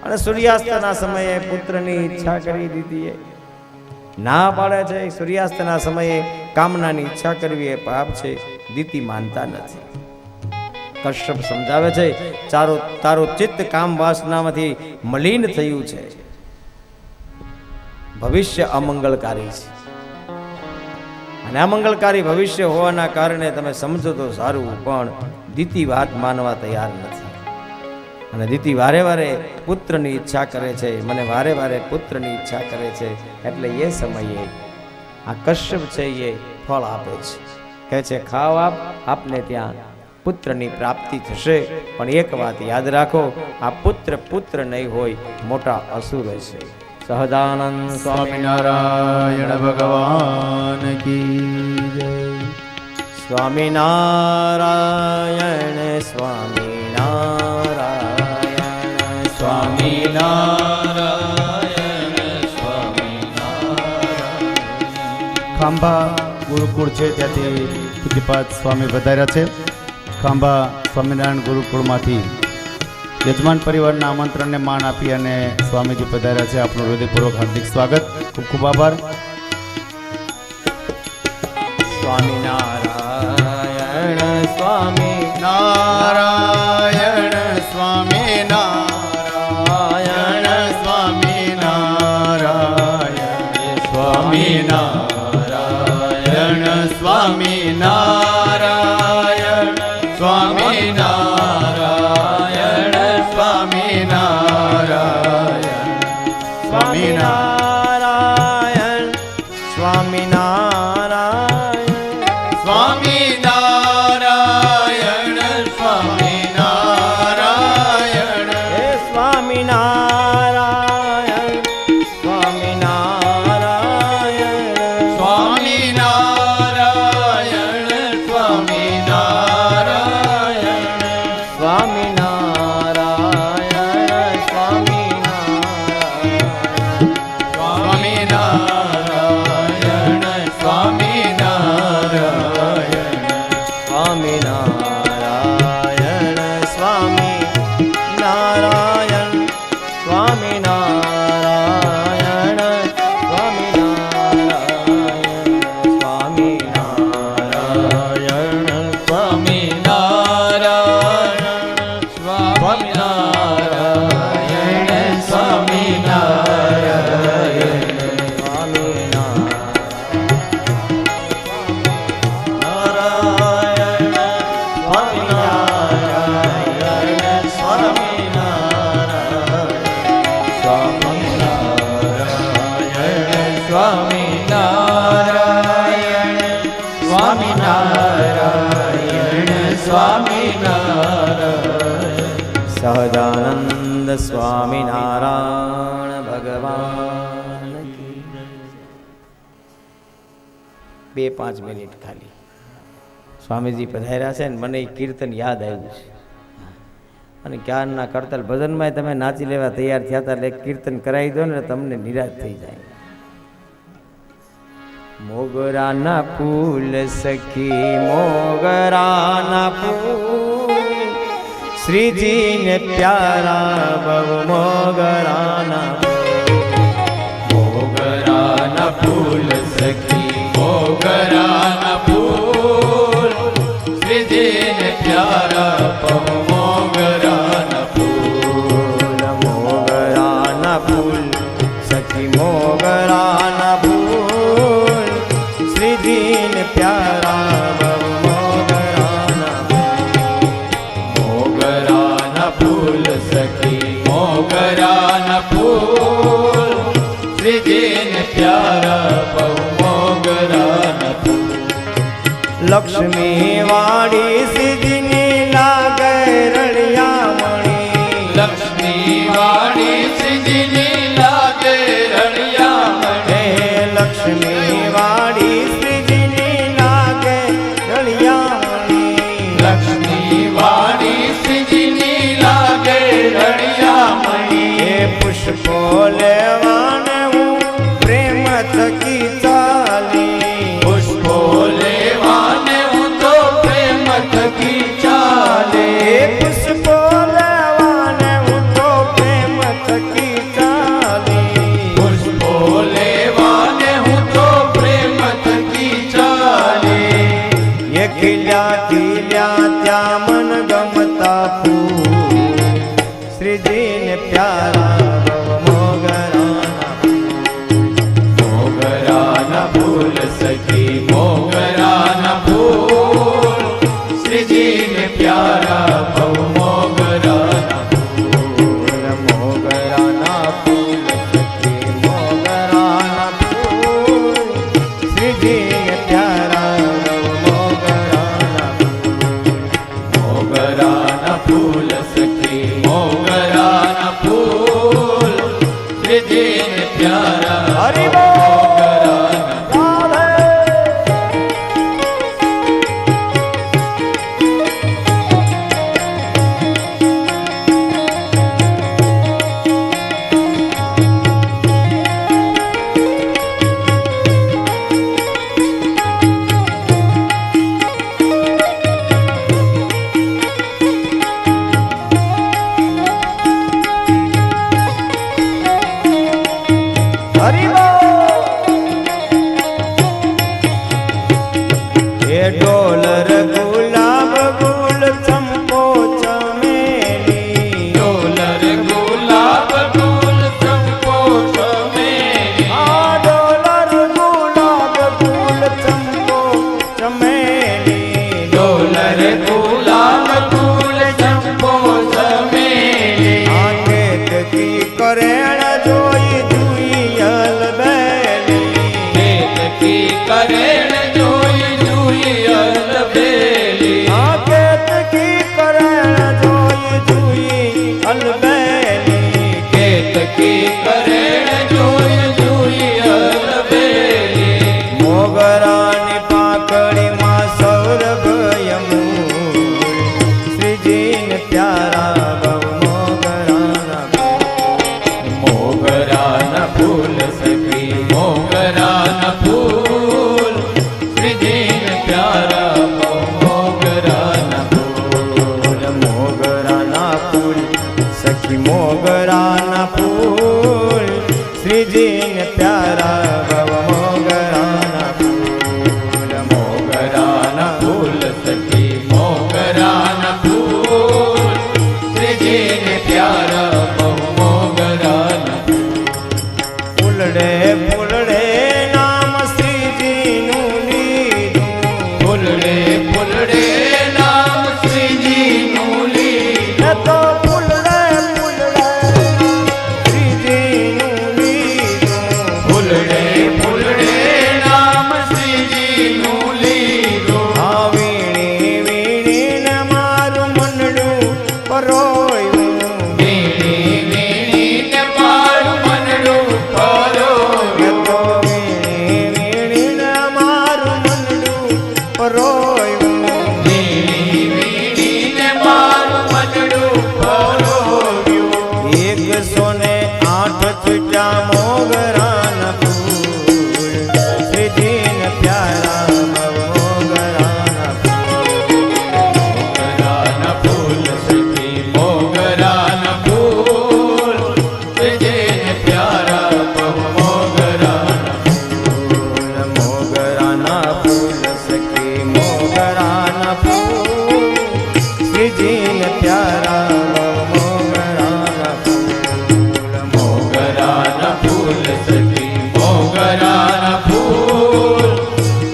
અને સૂર્યાસ્તના સમયે પુત્રની ઈચ્છા કરી દીધી. ના પાડે છે સૂર્યાસ્તના સમયે કામનાની ઈચ્છા કરવી એ પાપ છે. દીતિ માનતા નથી. કશ્યપ સમજાવે છે તારું ચિત્ત કામ વાસનામાંથી મલિન થયું છે, ભવિષ્ય અમંગળકારી છે અને અમંગળકારી ભવિષ્ય હોવાના કારણે તમે સમજો તો સારું, પણ દીતિ વાત માનવા તૈયાર નથી. અને દીતિ વારે વારે પુત્રની ઈચ્છા કરે છે, મને વારે વારે પુત્રની ઈચ્છા કરે છે. એટલે એ સમયે આ કશ્યપ છે એ ફળ આપે છે, કહે છે ખાવ આપને ત્યાં પુત્રની પ્રાપ્તિ થશે. પણ એક વાત યાદ રાખો, આ પુત્ર નહીં હોય, મોટા અસુર હશે. સહજાનંદ સ્વામિનારાયણ ભગવાન કી જય. સ્વામિનારાયણ સ્વામિનારાયણ સ્વામિનારાયણ સ્વામિનારાયણ. ખાંભા ગુરુકુળ છે, ત્યાંથી પૂજ્યપાદ સ્વામી વધાર્યા છે. ખાંભા સ્વામિનારાયણ ગુરુકુળમાંથી યજમાન પરિવારના આમંત્રણને માન આપી અને સ્વામીજી પધાર્યા છે. આપનું હૃદયપૂર્વક હાર્દિક સ્વાગત. ખૂબ ખૂબ આભાર. સ્વામિનારાયણ સ્વામિનારાયણ સ્વામિનારાયણ સ્વામિનારાયણ સ્વામિનારાયણ સ્વામિનારાયણ સ્વામિનારાયણ સ્વામિનારાયણ સ્વામિનારાયણ સ્વામિનારાયણ સ્વામિનારાયણ હે સ્વામિનારાયણ સ્વામિનારાયણ સ્વામિનારાયણ સ્વામિનારાયણ સ્વામિનારાયણ સ્વામિનારાયણ સ્વામિનારાયણ સ્વામિનારાયણ સ્વામિનારાયણ સહજાનંદ સ્વામિનારાયણ ભગવાન કી. 2-5 મિનિટ ખાલી સ્વામીજી પધાર્યા છે ને મને એ કીર્તન યાદ આવ્યું છે. અને ક્યારના કરતલ ભજનમાં તમે નાચી લેવા તૈયાર થયા હતા, એટલે કીર્તન કરાવી દો ને તમને નિરાશ થઈ જાય. મોગરાના ફૂલ સખી મોગરાના ફૂલ, શ્રીજીને પ્યારા બહુ મોગરાના. મોગરાના ફૂલ સખી મોગરાના ફૂલ, શ્રીજીને પ્યારા બહુ મોગરાના ફૂલ. મોગરાના ફૂલ સખી મોગરાના ફૂલ, શ્રીજીને પ્યારા બહુ મોગરાના. મોગરાના ફૂલ સખી મોગરાના ફૂલ, શ્રીજીને પ્યારા બહુ મોગરાના ફૂલ. લક્ષ્મી વાળી સિદ્ધની લાગે રળિયામણી, લક્ષ્મી વાળી શ્રીજીની લાગે રળિયામણી. લક્ષ્મી વાળી શ્રીજીની લાગે રળિયામણી. લક્ષ્મી વાળી શ્રીજીની લાગે રળિયામણી. એ પુષ્પો લેવાને હું પ્રેમ થકી ચાલી, પુષ્પો લેવાને હું તો સખી મોગરાના ફૂલ શ્રીજીને પ્યારા ભવ મોગરાના ફૂલ મોગરાના ફૂલ સખી મોગરાના ફૂલ શ્રીજીને પ્યારા બહુ મોગરાના ફૂલડે ફૂલડે નામ શ્રીજીનું લીધું ફૂલડે ફૂલડે નામ શ્રીજીનું લીધું એ તો ફૂલડે ફૂલડે શ્રીજીનું લીધું ફૂલડે ફૂલડે નામ શ્રીજીનું લીધું આ વીણી વીણીને મારું મનડું પરોયું વીણી વીણીને મારું મનડું પરોયું એ તો વીણી વીણીને મારું મનડું પરોયું વીણી વીણીને મારું મનડું પરોયું 108 છૂટા મોગરાના ફૂલ શ્રીજીને પ્યારા મોગરાના મોગરાના ફૂલ સખી મોગરાના ફૂલ શ્રીજીને પ્યારા બહુ મોગરાના ફૂલ મોગરાના ફૂલ સખી મોગરાના ફૂલ શ્રીજીને પ્યારા મોગરાના ફૂલ મોગરાના ફૂલ સખી મોગરાના ફૂલ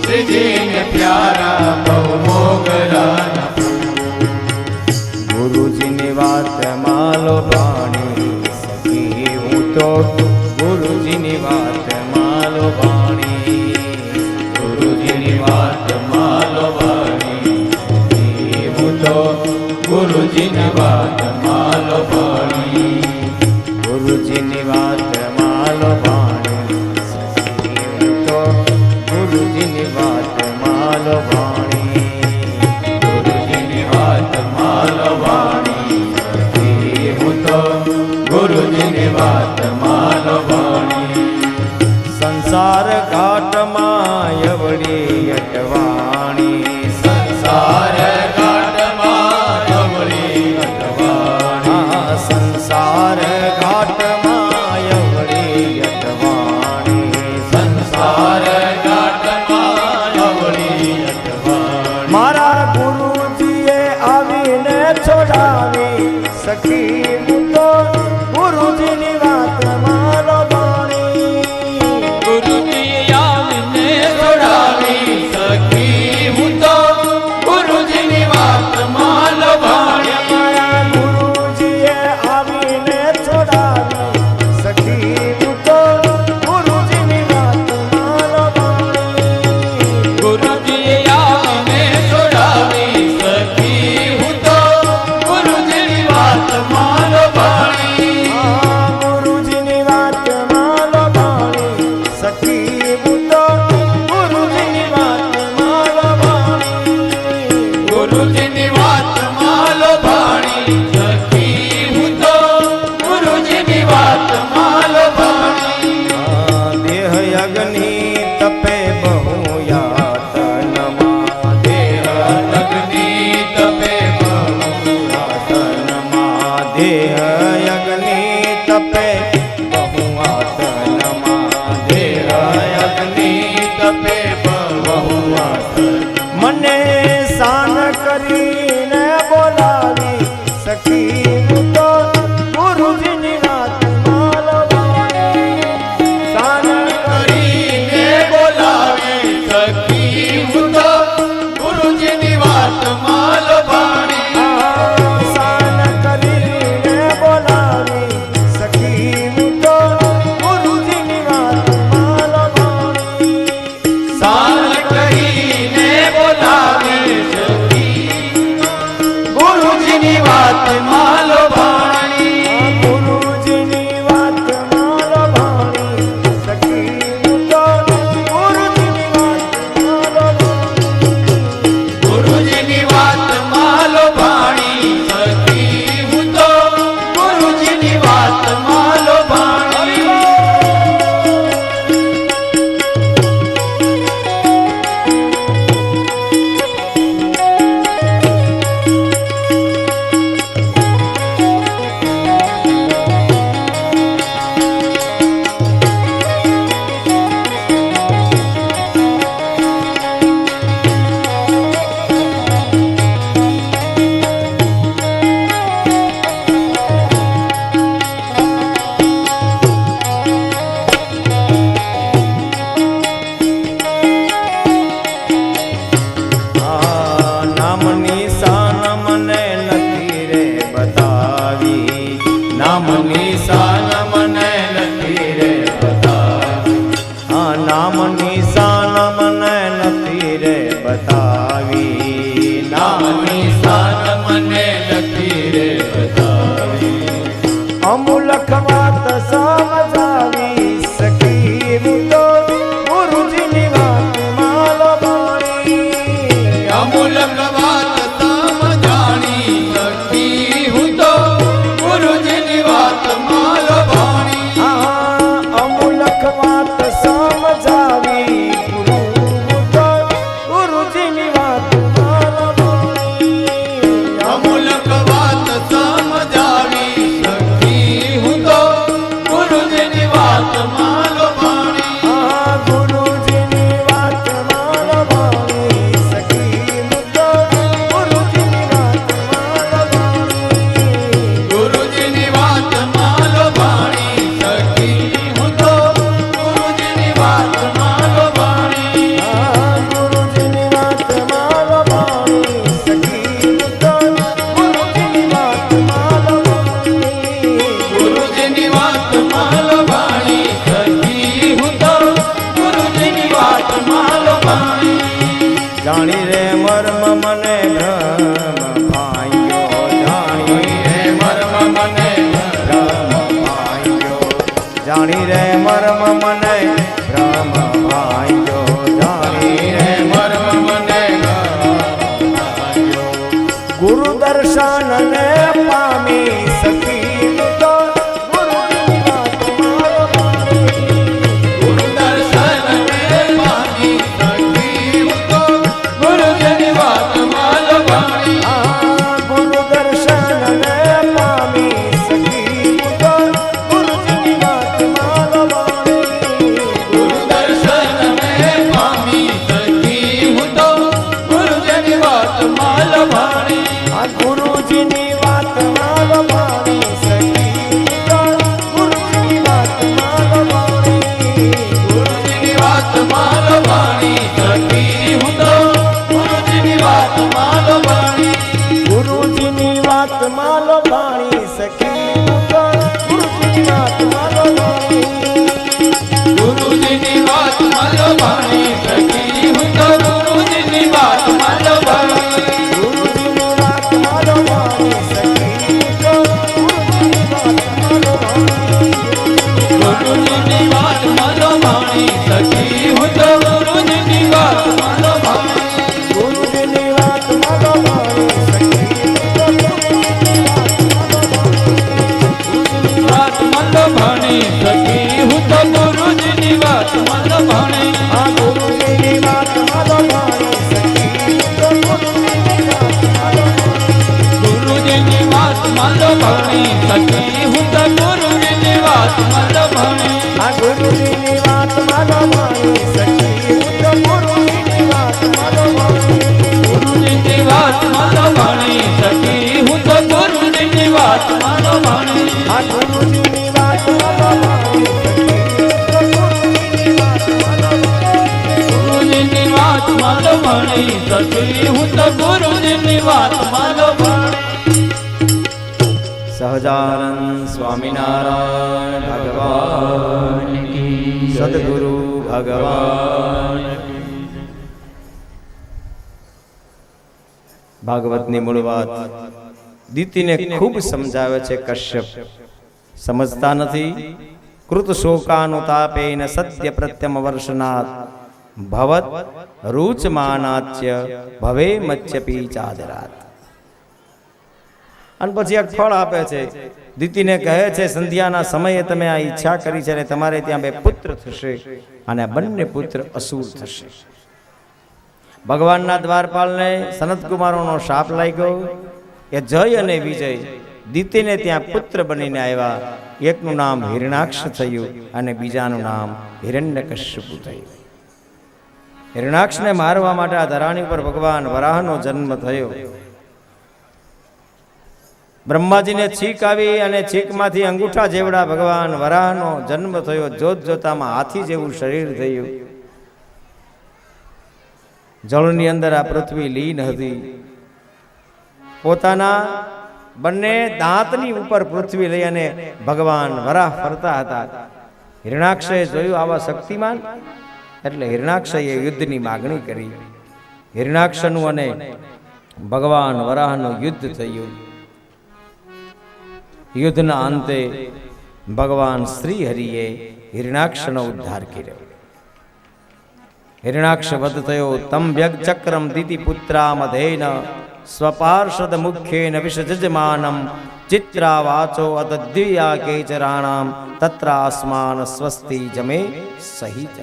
શ્રીજીને પ્યારા બહુ મોગરાના ગુરુજીની વાત માલો ભાણી સખી હું તો ગુરુજીની વાત માલો ભાણી ગુરુજીની વાત માલો વાણી હું તો ગુરુજીની વાત માલો વાણી ગુરુજીની વાત માલો ભાણી સખી હું તો ગુરુજીની વાત માલો ભાણી ગુરુજીની વાત માલો વાણી હું તો ગુરુજીની વાત માલો વાણી સંસાર ઘાટમાં યવડી અટવાણી સંસાર ઘાટમાં અવળી અટવાણી આ સંસાર ઘાટમાં યવડી અટવાણી સંસાર ઘાટમાં અવળી અટવાણી મારા ગુરુજીએ આવીને છોડાવી સખી હું તો ગુરુજીની વાત મારો ભાણી ગુરુજી આવીને છોડાવી સખી હું તો ગુરુજીની વાત માલો ભાણી મારા ગુરુજીએ આવીને છોડાવી સખી હું તો ગુરુજીની વાત મારો ભાણી ગુરુજી આવીને છોડાવી સખી હું તો ગુરુજીની વાત માલો બતાવી, નામ નિશાન મને નથી રે બતાવી, હા નામ નિશાન મને નથી રે બતાવી, નામ નિશાન મને નથી રે બતાવી. અમુલક વાત સમજાવી સખી હું તો ગુરુજીની વાત માલો બાણી. અમૂલક વાત સમજાણી સખી હું તો ગુરુજીની વાત માલો ભાણી. હા અમુલક વાત સમજાવી ગુરુ હું તો ગુરુજીની વાત માલો બાણી. અમૂલક વાત સમજાવી સખી હું તો ગુરુજીની વાત માલો ભાણી. હા ગુરુજીની વાત માલો બાણી સખી હું તો ગુરુજીની વાત માલો બાણી. ગુરુજીની વાત માલો ભાણી સખી હું તો ગુરુજીની વાત માલો ભાણી. હા ગુરુજીની વાત માલો બાણી સખી હું તો ગુરુજીની વાત માલો બાણી. ગુરુજીની વાત માલો ભાણી સખી હું તો ગુરુજીની વાત માલો ભાણી. જાણી રે મર્મ મને ભ્રમ ભાંગ્યો, જાણી રે મર્મ મને ભ્રમ ભાંગ્યો, જાણી રે મર્મ મને ભ્રમ ભાંગ્યો, જાણી રે મર્મ મને ભાંગ્યો. ગુરુ દર્શન ને પામી સખી હું તો ગુરુજીની વાત માલો બાણી. ગુરુ દર્શન ને પામી સખી હું તો ગુરુજીની વાત માલો ભાણી. આ ગુરુ દર્શન ને પામી સખી હું તો ગુરુજીની વાત માલો બાણી. ગુરુ દર્શન ને પામી સખી હું તો ગુરુજીની વાત માલો ભાણી. આ ગુરુજીની વાત માલો બાણી સખી હું તો ગુરુજીની વાત માલો બાણી. ગુરુજીની વાત માલો ભાણી સખી હું તો ગુરુજીની વાત માલો ભાણી. ગુરુજીની વાત માલો બાણી સખી હું તો ગુરુજીની વાત માલો બાણી. ગુરુજીની વાત માલો ભાણી સખી હું તો ગુરુજીની વાત માલો ભાણી. ગુરુજીની વાત માલો બાણી સખી હું તો ગુરુજીની વાત માલો બાણી. ગુરુજીની વાત માલો ભાણી સખી હું તો ગુરુજીની વાત માલો ભાણી. ગુરુજીની વાત માલો બાણી સખી હું તો ગુરુજીની વાત માલો બાણી. વાત માલો ભાણી સખી હું તો ગુરુજીની વાત માલો ભાણી. આ ગુરુજીની વાત માલો બાણી સખી હું તો ગુરુજીની વાત માલો બાણી. ગુરુજીની વાત માલો ભાણી સખી હું તો ગુરુજીની વાત માલો ભાણી. આ ગુરુજીની વાત માલો બાણી સખી હું તો ગુરુજીની વાત માલો બાણી. ગુરુજીની વાત માલો ભાણી સખી હું તો ગુરુજીની વાત માલો ભાણી. આ ગુરુજીની વાત માલો બાણી સખી હું તો ગુરુજીની વાત માલો બાણી. ગુરુજીની વાત માલો ભાણી સખી હું તો ગુરુજીની વાત માલો ભાણી. સહજાનંદ સ્વામિનારાયણ ભગવાન કી સદગુરુ ભગવાન. ભાગવતની મૂળ વાત દીતીને ખૂબ સમજાવે છે કશ્યપ. સમજતા નથી. કૃત શોકાનુતાપેન સત્ય પ્રત્યમ વર્ષનાથ ભવત રૂચમાનાચ્ય ભવે મચ્યપી ચાદરાત. અને પછી એક ફળ આપે છે. દીતીને કહે છે સંધ્યાના સમયે તમે આ ઈચ્છા કરી છે અને તમારે ત્યાં બે પુત્ર થશે અને આ બંને પુત્ર અસુર થશે. ભગવાનના દ્વારપાલને સનતકુમારોનો શાપ લાગ્યો. એ જય અને વિજય દીતીને ત્યાં પુત્ર બનીને આવ્યા. એકનું નામ હિરણાક્ષ થયું અને બીજાનું નામ હિરણ્યકશ્યપુ થયું. હિરણાક્ષને મારવા માટે આ ધરાણી પર ભગવાન વરાહનો જન્મ થયો. બ્રહ્માજીને છીક આવી અને છીકમાંથી અંગૂઠા જેવડા ભગવાન વરાહનો જન્મ થયો. જોત જોતામાં હાથી જેવું શરીર થયું. જળની અંદર આ પૃથ્વી લીન હતી. પોતાના બંને દાંતની ઉપર પૃથ્વી લઈ અને ભગવાન વરાહ ફરતા હતા. હિરણાક્ષએ જોયું આવા શક્તિમાન, એટલે હિરણાક્ષએ યુદ્ધની માગણી કરી. હિરણાક્ષનું અને ભગવાન વરાહનું યુદ્ધ થયું. યુદ્ધના અંતે ભગવાન શ્રી હરિએ હિરણાક્ષનો ઉદ્ધાર કર્યો. હિરણાક્ષ વધ થયો. તમ વ્યગ ચક્રમ દીતિ પુત્રામધેન સ્વપાર્ષદ મુખ્યેન વિષજમાનમ ચિત્રા વાચો અતદ્વિયા કેચરાણામ તત્રાસ્માન સ્વસ્તિ જમે સહિત.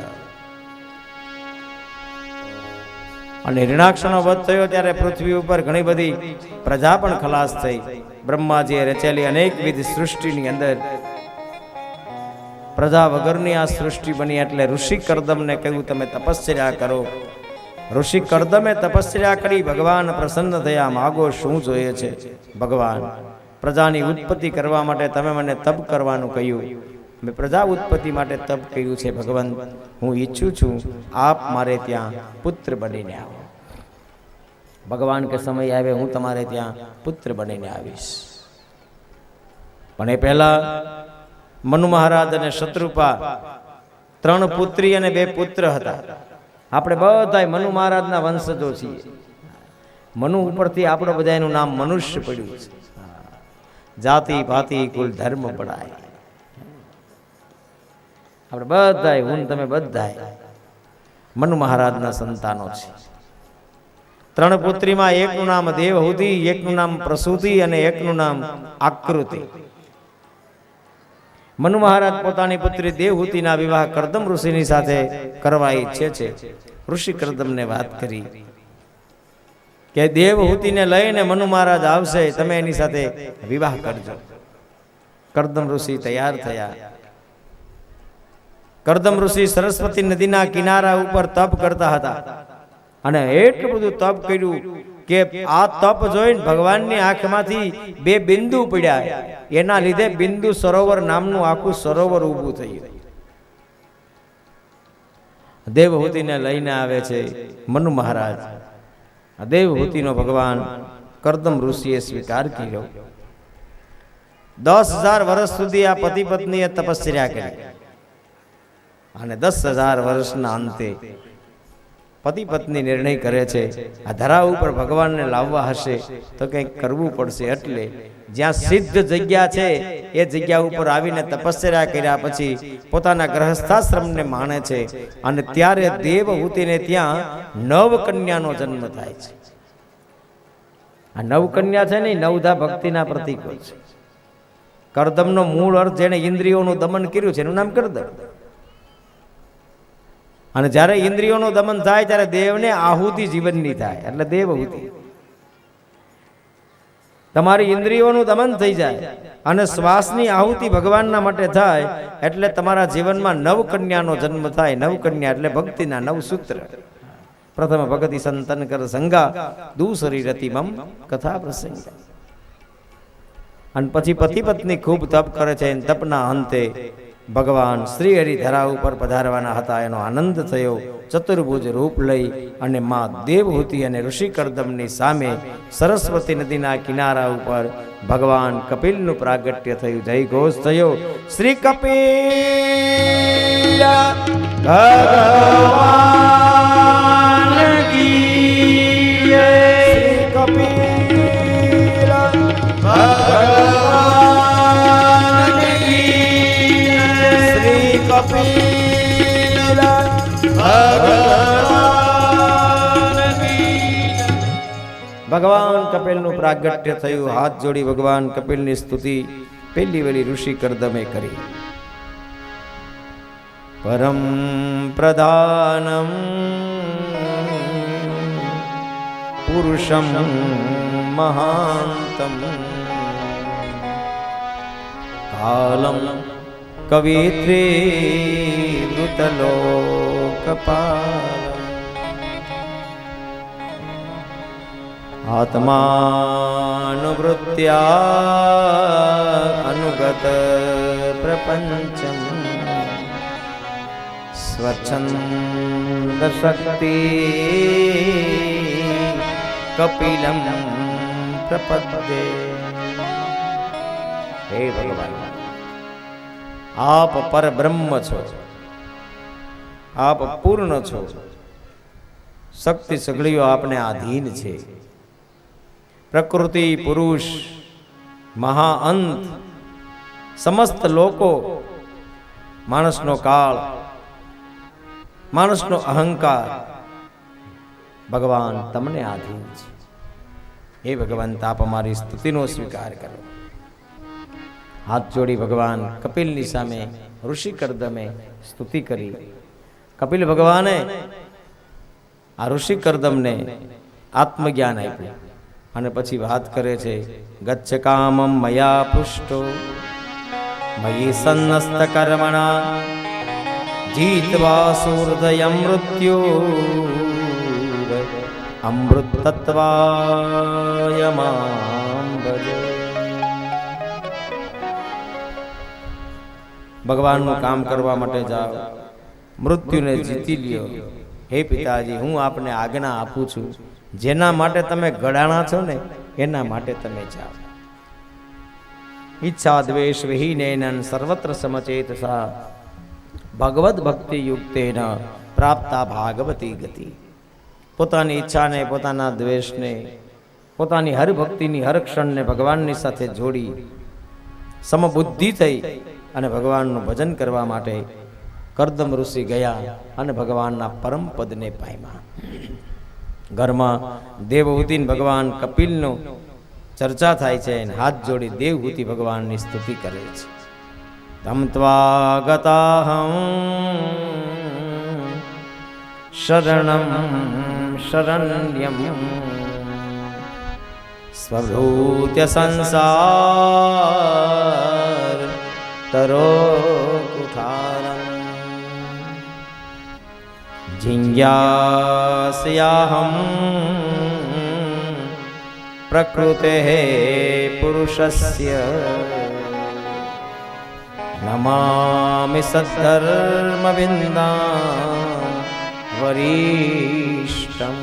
અને હિરણાક્ષનો વધ થયો ત્યારે પૃથ્વી ઉપર ઘણી બધી પ્રજા પણ ખલાસ થઈ. બ્રહ્માજીએ રચેલી અનેકવિધ સૃષ્ટિની અંદર પ્રજા વગરની આ સૃષ્ટિ બની. એટલે ઋષિ કર્દમને કહ્યું તમે તપસ્યા કરો. ઋષિ કર્દમે તપસ્યા કરી. ભગવાન પ્રસન્ન થયા. માગો શું જોઈએ છે? ભગવાન, પ્રજાની ઉત્પત્તિ કરવા માટે તમે મને તપ કરવાનું કહ્યું. મેં પ્રજા ઉત્પત્તિ માટે તપ કર્યું છે. ભગવાન, હું ઈચ્છું છું આપ મારે ત્યાં પુત્ર બનીને આવો. ભગવાન કે સમય આવે હું તમારે ત્યાં પુત્ર બનીને આવીશ. પણ એ પહેલા મનુ મહારાજ અને શત્રુપા 3 પુત્રી અને 2 પુત્ર હતા. આપણે બધા મનુ મહારાજના વંશજો છીએ. મનુ ઉપરથી આપણો બધાનું નામ મનુષ્ય પડ્યું છે. જાતિ ભાતિ કુલ ધર્મ પડાય. આપણે બધાય, હું તમે બધાય મનુ મહારાજના સંતાનો છે. 3 પુત્રીમાં એકનું નામ દેવહૂતિ, એકનું નામ પ્રસૂતિ અને એકનું નામ આકૃતિ. મનુ મહારાજ પોતાની પુત્રી દેવહૂતિના વિવાહ કર્દમ ઋષિની સાથે કરવા ઈચ્છે છે. ઋષિ કર્દમને વાત કરી કે દેવહૂતિને લઈને મનુ મહારાજ આવશે, તમે એની સાથે વિવાહ કરજો. કર્દમ ઋષિ તૈયાર થયા. કર્દમ ઋષિ સરસ્વતી નદીના કિનારા ઉપર તપ કરતા હતા. અને એટલું બધું તપ કર્યું કે આ તપ જોઈને ભગવાનની આંખમાંથી 2 બિંદુ પડ્યા. એના લીધે બિંદુ સરોવર નામનું આખું સરોવર ઊભું થયું. દેવહૂતિને લઈને આવે છે મનુ મહારાજ. દેવહૂતિનો ભગવાન કર્દમ ઋષિએ સ્વીકાર કર્યો. 10,000 વર્ષ સુધી આ પતિ પત્નીએ તપસ્યા કરી. અને 10,000 વર્ષના અંતે પતિ પત્ની નિર્ણય કરે છે આ ધરા ઉપર ભગવાનને લાવવા હશે તો કંઈક કરવું પડશે. એટલે જ્યાં સિદ્ધ જગ્યા છે એ જગ્યા ઉપર આવીને તપસ્યા કર્યા પછી પોતાના ગ્રહસ્થાશ્રમને માણે છે. અને ત્યારે દેવહૂતિને ત્યાં 9 કન્યાનો જન્મ થાય છે. આ 9 કન્યા છે ને, 9ધા ભક્તિના પ્રતીકો છે. કર્દમનો મૂળ અર્થ જેને ઇન્દ્રિયોનું દમન કર્યું છે એનું નામ કર્દમ. અને જ્યારે ઇન્દ્રિયોનું દમન થાય ત્યારે દેવને આહુતિ જીવનની થાય, એટલે દેવહૂતિ. તમારી ઇન્દ્રિયોનું દમન થઈ જાય અને શ્વાસની આહુતિ ભગવાનના માટે થાય એટલે તમારા જીવનમાં 9 કન્યાનો જન્મ થાય. 9 કન્યા એટલે ભક્તિના 9 સૂત્ર. પ્રથમ ભગતિ સંતન કર સંગા દૂસરી રતિ મમ કથા પ્રસંગ. અને પછી પતિ પત્ની ખૂબ તપ કરે છે. તપના અંતે ભગવાન શ્રી હરિ ધરા ઉપર પધારવાના હતા. એનો આનંદ થયો. ચતુર્ભુજ રૂપ લઈ અને માં દેવહૂતિ અને ઋષિ કર્દમની સામે સરસ્વતી નદીના કિનારા ઉપર ભગવાન કપિલનું પ્રાગટ્ય થયું. જય ઘોષ થયો. શ્રી કપિલ ભગવાન કી જય. શ્રી કપિલ ભગવાન કપિલનું પ્રાગટ્ય થયું. હાથ જોડી ભગવાન કપિલની સ્તુતિ પહેલી વેલી ઋષિ કર્દમે કરી. પરમ પ્રધાનમ પુરુષમ મહાંતમ કાલમ કવિત્રી વૃતલોકપાલમ આત્માનુવૃત્યા અનુગત પ્રપંચમ સ્વચ્છંદ શક્તિ કપિલમ પ્રપદ્યે. હે ભગવાન, આપ પરબ્રહ્મ છો, આપ પૂર્ણ છો, શક્તિ સગડીઓ આપને આધીન છે. પ્રકૃતિ, પુરુષ, મહાઅંત, સમસ્ત લોકો, માણસનો કાળ, માણસનો અહંકાર ભગવાન તમને આધીન છે. હે ભગવાન, આપ અમારી સ્તુતિનો સ્વીકાર કરો. હાથ જોડી ભગવાન કપિલની સામે ઋષિ કરદમે સ્તુતિ કરી. કપિલ ભગવાને આ ઋષિ કરદમને આત્મજ્ઞાન આપ્યું અને પછી વાત કરે છે, ગચ્છ કામમ મયા પુષ્ટો મયી સન્નસ્ત કર્મણા જીત્વા સુહૃદય મૃત્યુ અમૃત તત્વાય મામ ભજ. ભગવાનનું કામ કરવા માટે જાઓ, મૃત્યુને જીતી લ્યો. હે પિતાજી, હું આપને આજ્ઞા આપું છું, જેના માટે તમે ઘડાણા છો ને એના માટે તમે જાઓ. ઈચ્છા દ્વેષ વિહીનેન સર્વત્ર સમચેતસા ભગવદ ભક્તિ યુક્તેન પ્રાપ્તા ભાગવતી ગતિ. પોતાની ઈચ્છાને, પોતાના દ્વેષને, પોતાની હર ભક્તિની હર ક્ષણને ભગવાનની સાથે જોડી સમબુદ્ધિ થઈ અને ભગવાનનું ભજન કરવા માટે કરદમ ઋષિ ગયા અને ભગવાનના પરમ પદને પામ્યા. ઘરમાં દેવહૂતિ ભગવાન કપિલનો ચર્ચા થાય છે અને હાથ જોડી દેવહૂતિ ભગવાનની સ્તુતિ કરે છે. તમ ત્વાગતાહં શરણં શરણ્યમ સ્વભૂત્ય સંસાર તરો કુઠારમ જિજ્ઞાસયાહં પ્રકૃતેઃ પુરુષસ્ય નમામિ સદ્ધર્મ વિંદાં વરિષ્ઠમ.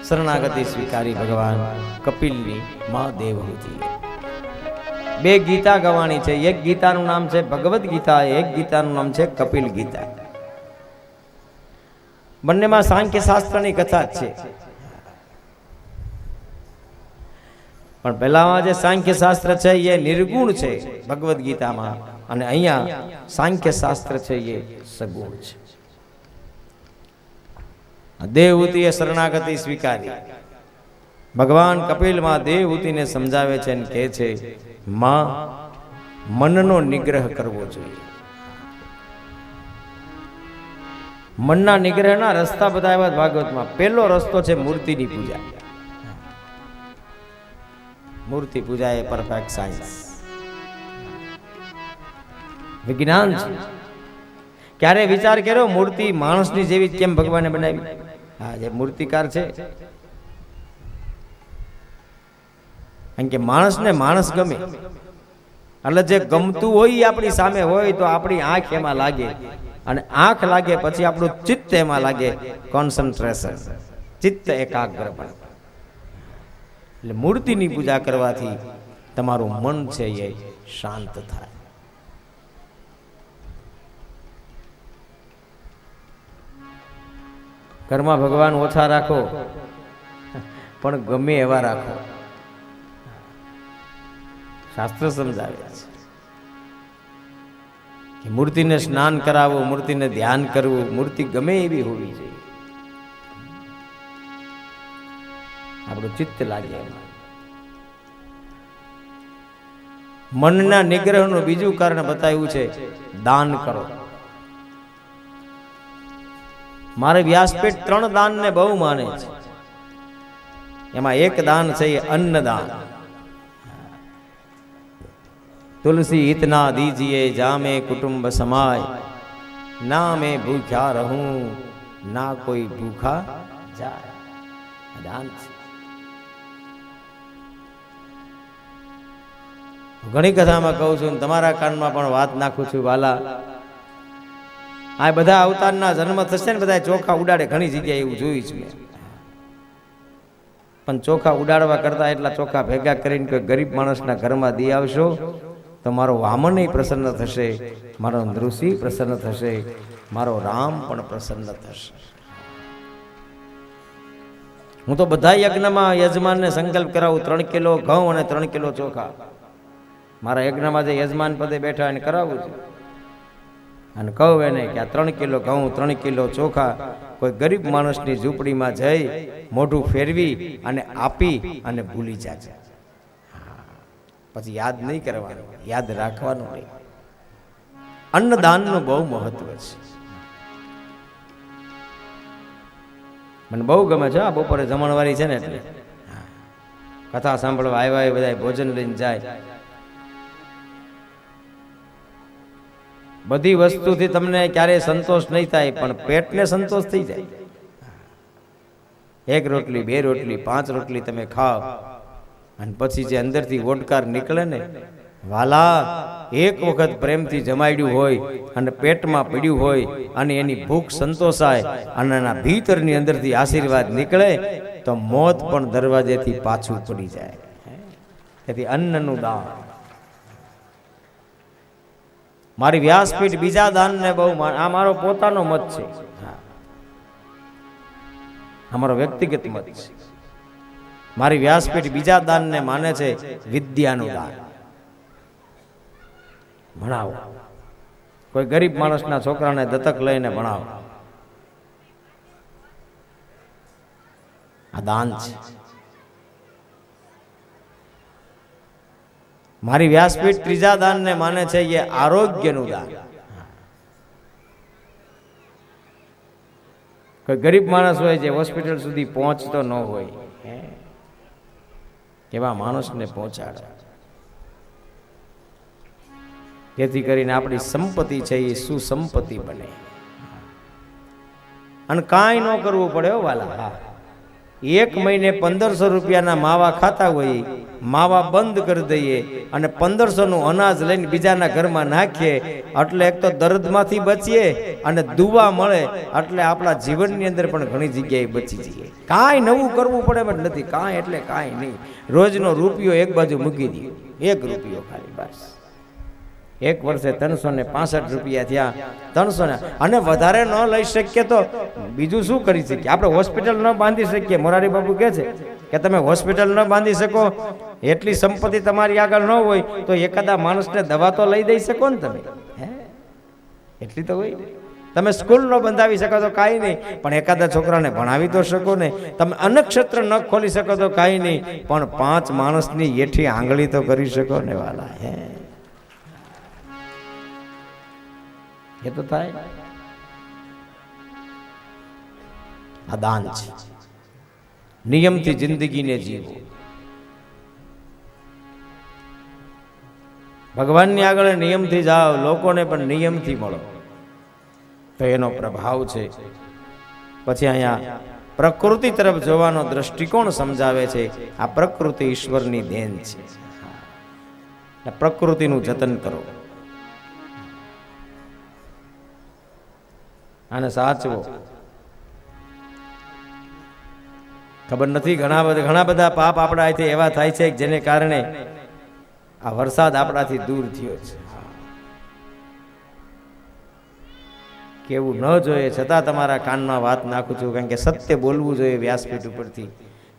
શરણાગતિ સ્વીકારી ભગવાન કપિલની મા દેવહૂતિ. બે ગીતા ગવાણી છે. એક ગીતાનું નામ છે ભગવદ્ ગીતા, એક ગીતાનું નામ છે કપિલ ગીતા. બંનેમાં સાંખ્ય શાસ્ત્રની કથા જ છે. પણ પહેલામાં જે સાંખ્ય શાસ્ત્ર છે એ નિર્ગુણ છે ભગવદ્ ગીતામાં, અને અહીંયા સાંખ્ય શાસ્ત્ર છે એ સગુણ છે. દેવહૂતિએ શરણાગતિ સ્વીકારી. ભગવાન કપિલમાં દેવહૂતિને સમજાવે છે અને કહે છે, માં, મનનો નિગ્રહ કરવો જોઈએ. મનના નિગ્રહના રસ્તા બતાવ્યા ભાગવતમાં. પહેલો રસ્તો છે મૂર્તિની પૂજા. મૂર્તિ પૂજા એ પરફેક્ટ સાયન્સ, વિજ્ઞાન છે. ક્યારે વિચાર કર્યો મૂર્તિ માણસની જેવી કેમ ભગવાને બનાવી? હા, જે મૂર્તિકાર છે, કારણ કે માણસને માણસ ગમે, એટલે જે ગમતું હોય આપણી સામે હોય તો આપણી આંખ એમાં લાગે, અને આંખ લાગે પછી આપણું ચિત્ત એમાં લાગે, કોન્સન્ટ્રેશન, ચિત્ત એકાગ્ર પણ. એટલે મૂર્તિની પૂજા કરવાથી તમારું મન છે એ શાંત થાય. ઘરમાં ભગવાન ઓછા રાખો, પણ ગમે એવા રાખો. શાસ્ત્ર સમજાવે છે કે મૂર્તિને સ્નાન કરાવવું, મૂર્તિને ધ્યાન કરવું, મૂર્તિ ગમે એવી હોવી જોઈએ, આપણું ચિત્ત લાગે. મનના નિગ્રહનું બીજું કારણ બતાવ્યું છે, દાન કરો. મારે વ્યાસપીઠ 3 દાનને બહુ માને છે. એમાં એક દાન છે એ અન્નદાન. તુલસી इतना दीजिए जामे कुटुंब समाय, ना मैं भूख्या रहूं ना कोई भूखा जाए. દાન છે. ઘણી કથામાં કહું છું, તમારા કાનમાં પણ વાત નાખું છું વાલા. આ બધા અવતારના જન્મ થશે ને બધા ચોખા ઉડાડે, ઘણી જગ્યાએ એવું જોયું છે મેં. પણ ચોખા ઉડાડવા કરતા એટલા ચોખા ભેગા કરીને કોઈ ગરીબ માણસના ઘરમાં દી આવશો તો મારો વામન પ્રસન્ન થશે, મારો નૃસિંહ પ્રસન્ન થશે, મારો રામ પણ પ્રસન્ન થશે. હું તો બધા યજ્ઞમાં યજમાનને સંકલ્પ કરાવું 3 કિલો ઘઉં અને 3 કિલો ચોખા. મારા યજ્ઞમાં જે યજમાન પદે બેઠા એને કરાવું છું અને કહું એને કે આ 3 કિલો ઘઉં 3 કિલો ચોખા કોઈ ગરીબ માણસની ઝૂંપડીમાં જઈ મોઢું ફેરવી અને આપી અને ભૂલી જાજે. પછી યાદ નહીં કરવાનું, યાદ રાખવાનું નહીં. અન્નદાનનું બહુ મહત્વ છે. મને બહુ ગમે છે. આ બપોરે જમણવારી છે ને એટલે કથા સાંભળવા આવ્યા બધા ભોજન લઈને જાય. બધી વસ્તુથી તમને ક્યારેય સંતોષ નહીં થાય, પણ પેટને સંતોષ થઈ જાય. 1 રોટલી 2 રોટલી 5 રોટલી તમે ખાઓ અને પછી જે અંદરથી ઓડકાર નીકળે ને, વાલા એક વખત પ્રેમથી જમાડ્યું હોય અને પેટમાં પડ્યું હોય અને એની ભૂખ સંતોષાય અને એના ભીતરની અંદરથી આશીર્વાદ નીકળે તો મોત પણ દરવાજેથી પાછું પડી જાય. તેથી અન્નનું દાન. મારી વ્યાસપીઠ બીજા દાનને બહુ આ મારો પોતાનો મત છે, અમારો વ્યક્તિગત મત છે. મારી વ્યાસપીઠ બીજા દાનને માને છે વિદ્યાનું દાન. ભણાવો, કોઈ ગરીબ માણસના છોકરાને દત્તક લઈને ભણાવો, આ દાન છે. મારી વ્યાસપીઠ ત્રીજા દાનને માને છે એ આરોગ્યનું દાન. કોઈ ગરીબ માણસ હોય જે હોસ્પિટલ સુધી પહોંચતો ન હોય એવા માણસને પહોંચાડે, જેથી કરીને આપણી સંપત્તિ છે એ સુસંપત્તિ બને. અને કાંઈ ન કરવું પડે હો વાલા. હા, 1 મહિને 1500 રૂપિયાના માવા ખાતા હોય, માવા બંધ કરી દઈએ અને 1500 નું અનાજ લઈને બીજાના ઘરમાં નાખીએ એટલે એક તો દર્દમાંથી બચીએ અને દુવા મળે એટલે આપણા જીવનની અંદર પણ ઘણી જગ્યાએ બચી જઈએ. કાંઈ નવું કરવું પડે એમ જ નથી, કાંઈ એટલે કાંઈ નહીં. રોજનો રૂપિયો એક બાજુ મૂકી દઈએ, 1 રૂપિયો ખાલી, બસ. 1 વર્ષે 365 રૂપિયા થયા. 300 અને વધારે ન લઈ શકીએ તો બીજું શું કરી શકીએ? આપણે હોસ્પિટલ ન બાંધી શકીએ. મોરારી બાપુ કહે છે કે તમે હોસ્પિટલ ન બાંધી શકો, એટલી સંપત્તિ તમારી આગળ ન હોય તો એકાદા માણસને દવા તો લઈ દઈ શકો ને તમે. એટલી તો હોય. તમે સ્કૂલ ન બંધાવી શકો તો કાંઈ નહીં, પણ એકાદા છોકરાને ભણાવી તો શકો ને. તમે અન્નક્ષેત્ર ન ખોલી શકો તો કાંઈ નહીં, પણ 5 માણસની એઠી આંગળી તો કરી શકો ને વાલા. એ તો થાય. આ દાન છે. નિયમથી જિંદગીને જીવો. ભગવાનની આગળ નિયમથી જાઓ, લોકોને પણ નિયમથી મળો તો એનો પ્રભાવ છે. પછી અહીંયા પ્રકૃતિ તરફ જોવાનો દ્રષ્ટિકોણ સમજાવે છે. આ પ્રકૃતિ ઈશ્વરની દેન છે. પ્રકૃતિનું જતન કરો અને સાચવો. ખબર નથી ઘણા બધા પાપ આપણા અહીંથી એવા થાય છે જેને કારણે આ વરસાદ આપણાથી દૂર થયો છે. કેવું ન જોઈએ છતાં તમારા કાનમાં વાત નાખું છું, કારણ કે સત્ય બોલવું જોઈએ વ્યાસપીઠ ઉપરથી.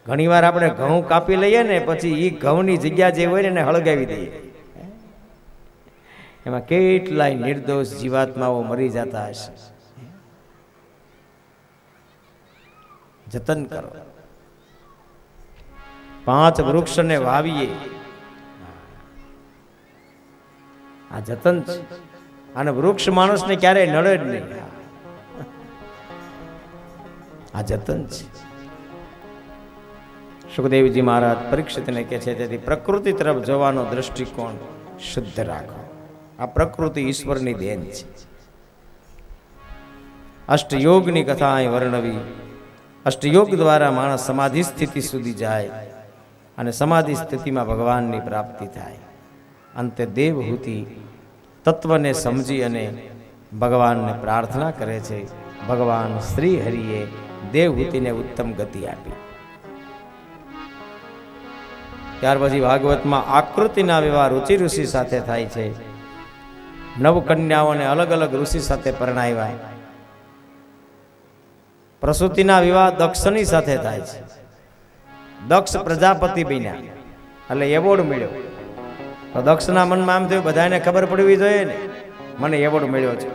ઘણીવાર આપણે ઘઉં કાપી લઈએ ને પછી એ ઘઉંની જગ્યા જે હોય ને એને હળગાવી દઈએ. એમાં કેટલાય નિર્દોષ જીવાત્માઓ મરી જતા હશે. જતન કરો. 5 વૃક્ષને વાવીએ, આ જતન છે. અને વૃક્ષ માણસને ક્યારેય નડે જ નહીં. આ જતન છે. સુખદેવજી મહારાજ પરીક્ષિતને કહે છે તેથી પ્રકૃતિ તરફ જોવાનો દ્રષ્ટિકોણ શુદ્ધ રાખો. આ પ્રકૃતિ ઈશ્વરની દેન છે. અષ્ટયોગની કથા અહીં વર્ણવી. અષ્ટયોગ દ્વારા માણસ સમાધિ સ્થિતિ સુધી જાય અને સમાધિ સ્થિતિમાં ભગવાનની પ્રાપ્તિ થાય. અંતે દેવહૂતિ તત્વને સમજી અને ભગવાનને પ્રાર્થના કરે છે. ભગવાન શ્રી હરિએ દેવહૂતિને ઉત્તમ ગતિ આપી. ત્યાર પછી ભાગવતમાં આકૃતિના વિવાહ રુચિ ઋષિ સાથે થાય છે. નવ કન્યાઓને અલગ અલગ ઋષિ સાથે પરણાવ્યા. પ્રસૂતિના વિવાહ દક્ષની સાથે થાય છે. દક્ષ પ્રજાપતિ બન્યા એટલે એવોર્ડ મળ્યો. તો દક્ષના મનમાં આમ થયું બધાને ખબર પડવી જોઈએ ને મને એવોર્ડ મળ્યો છે.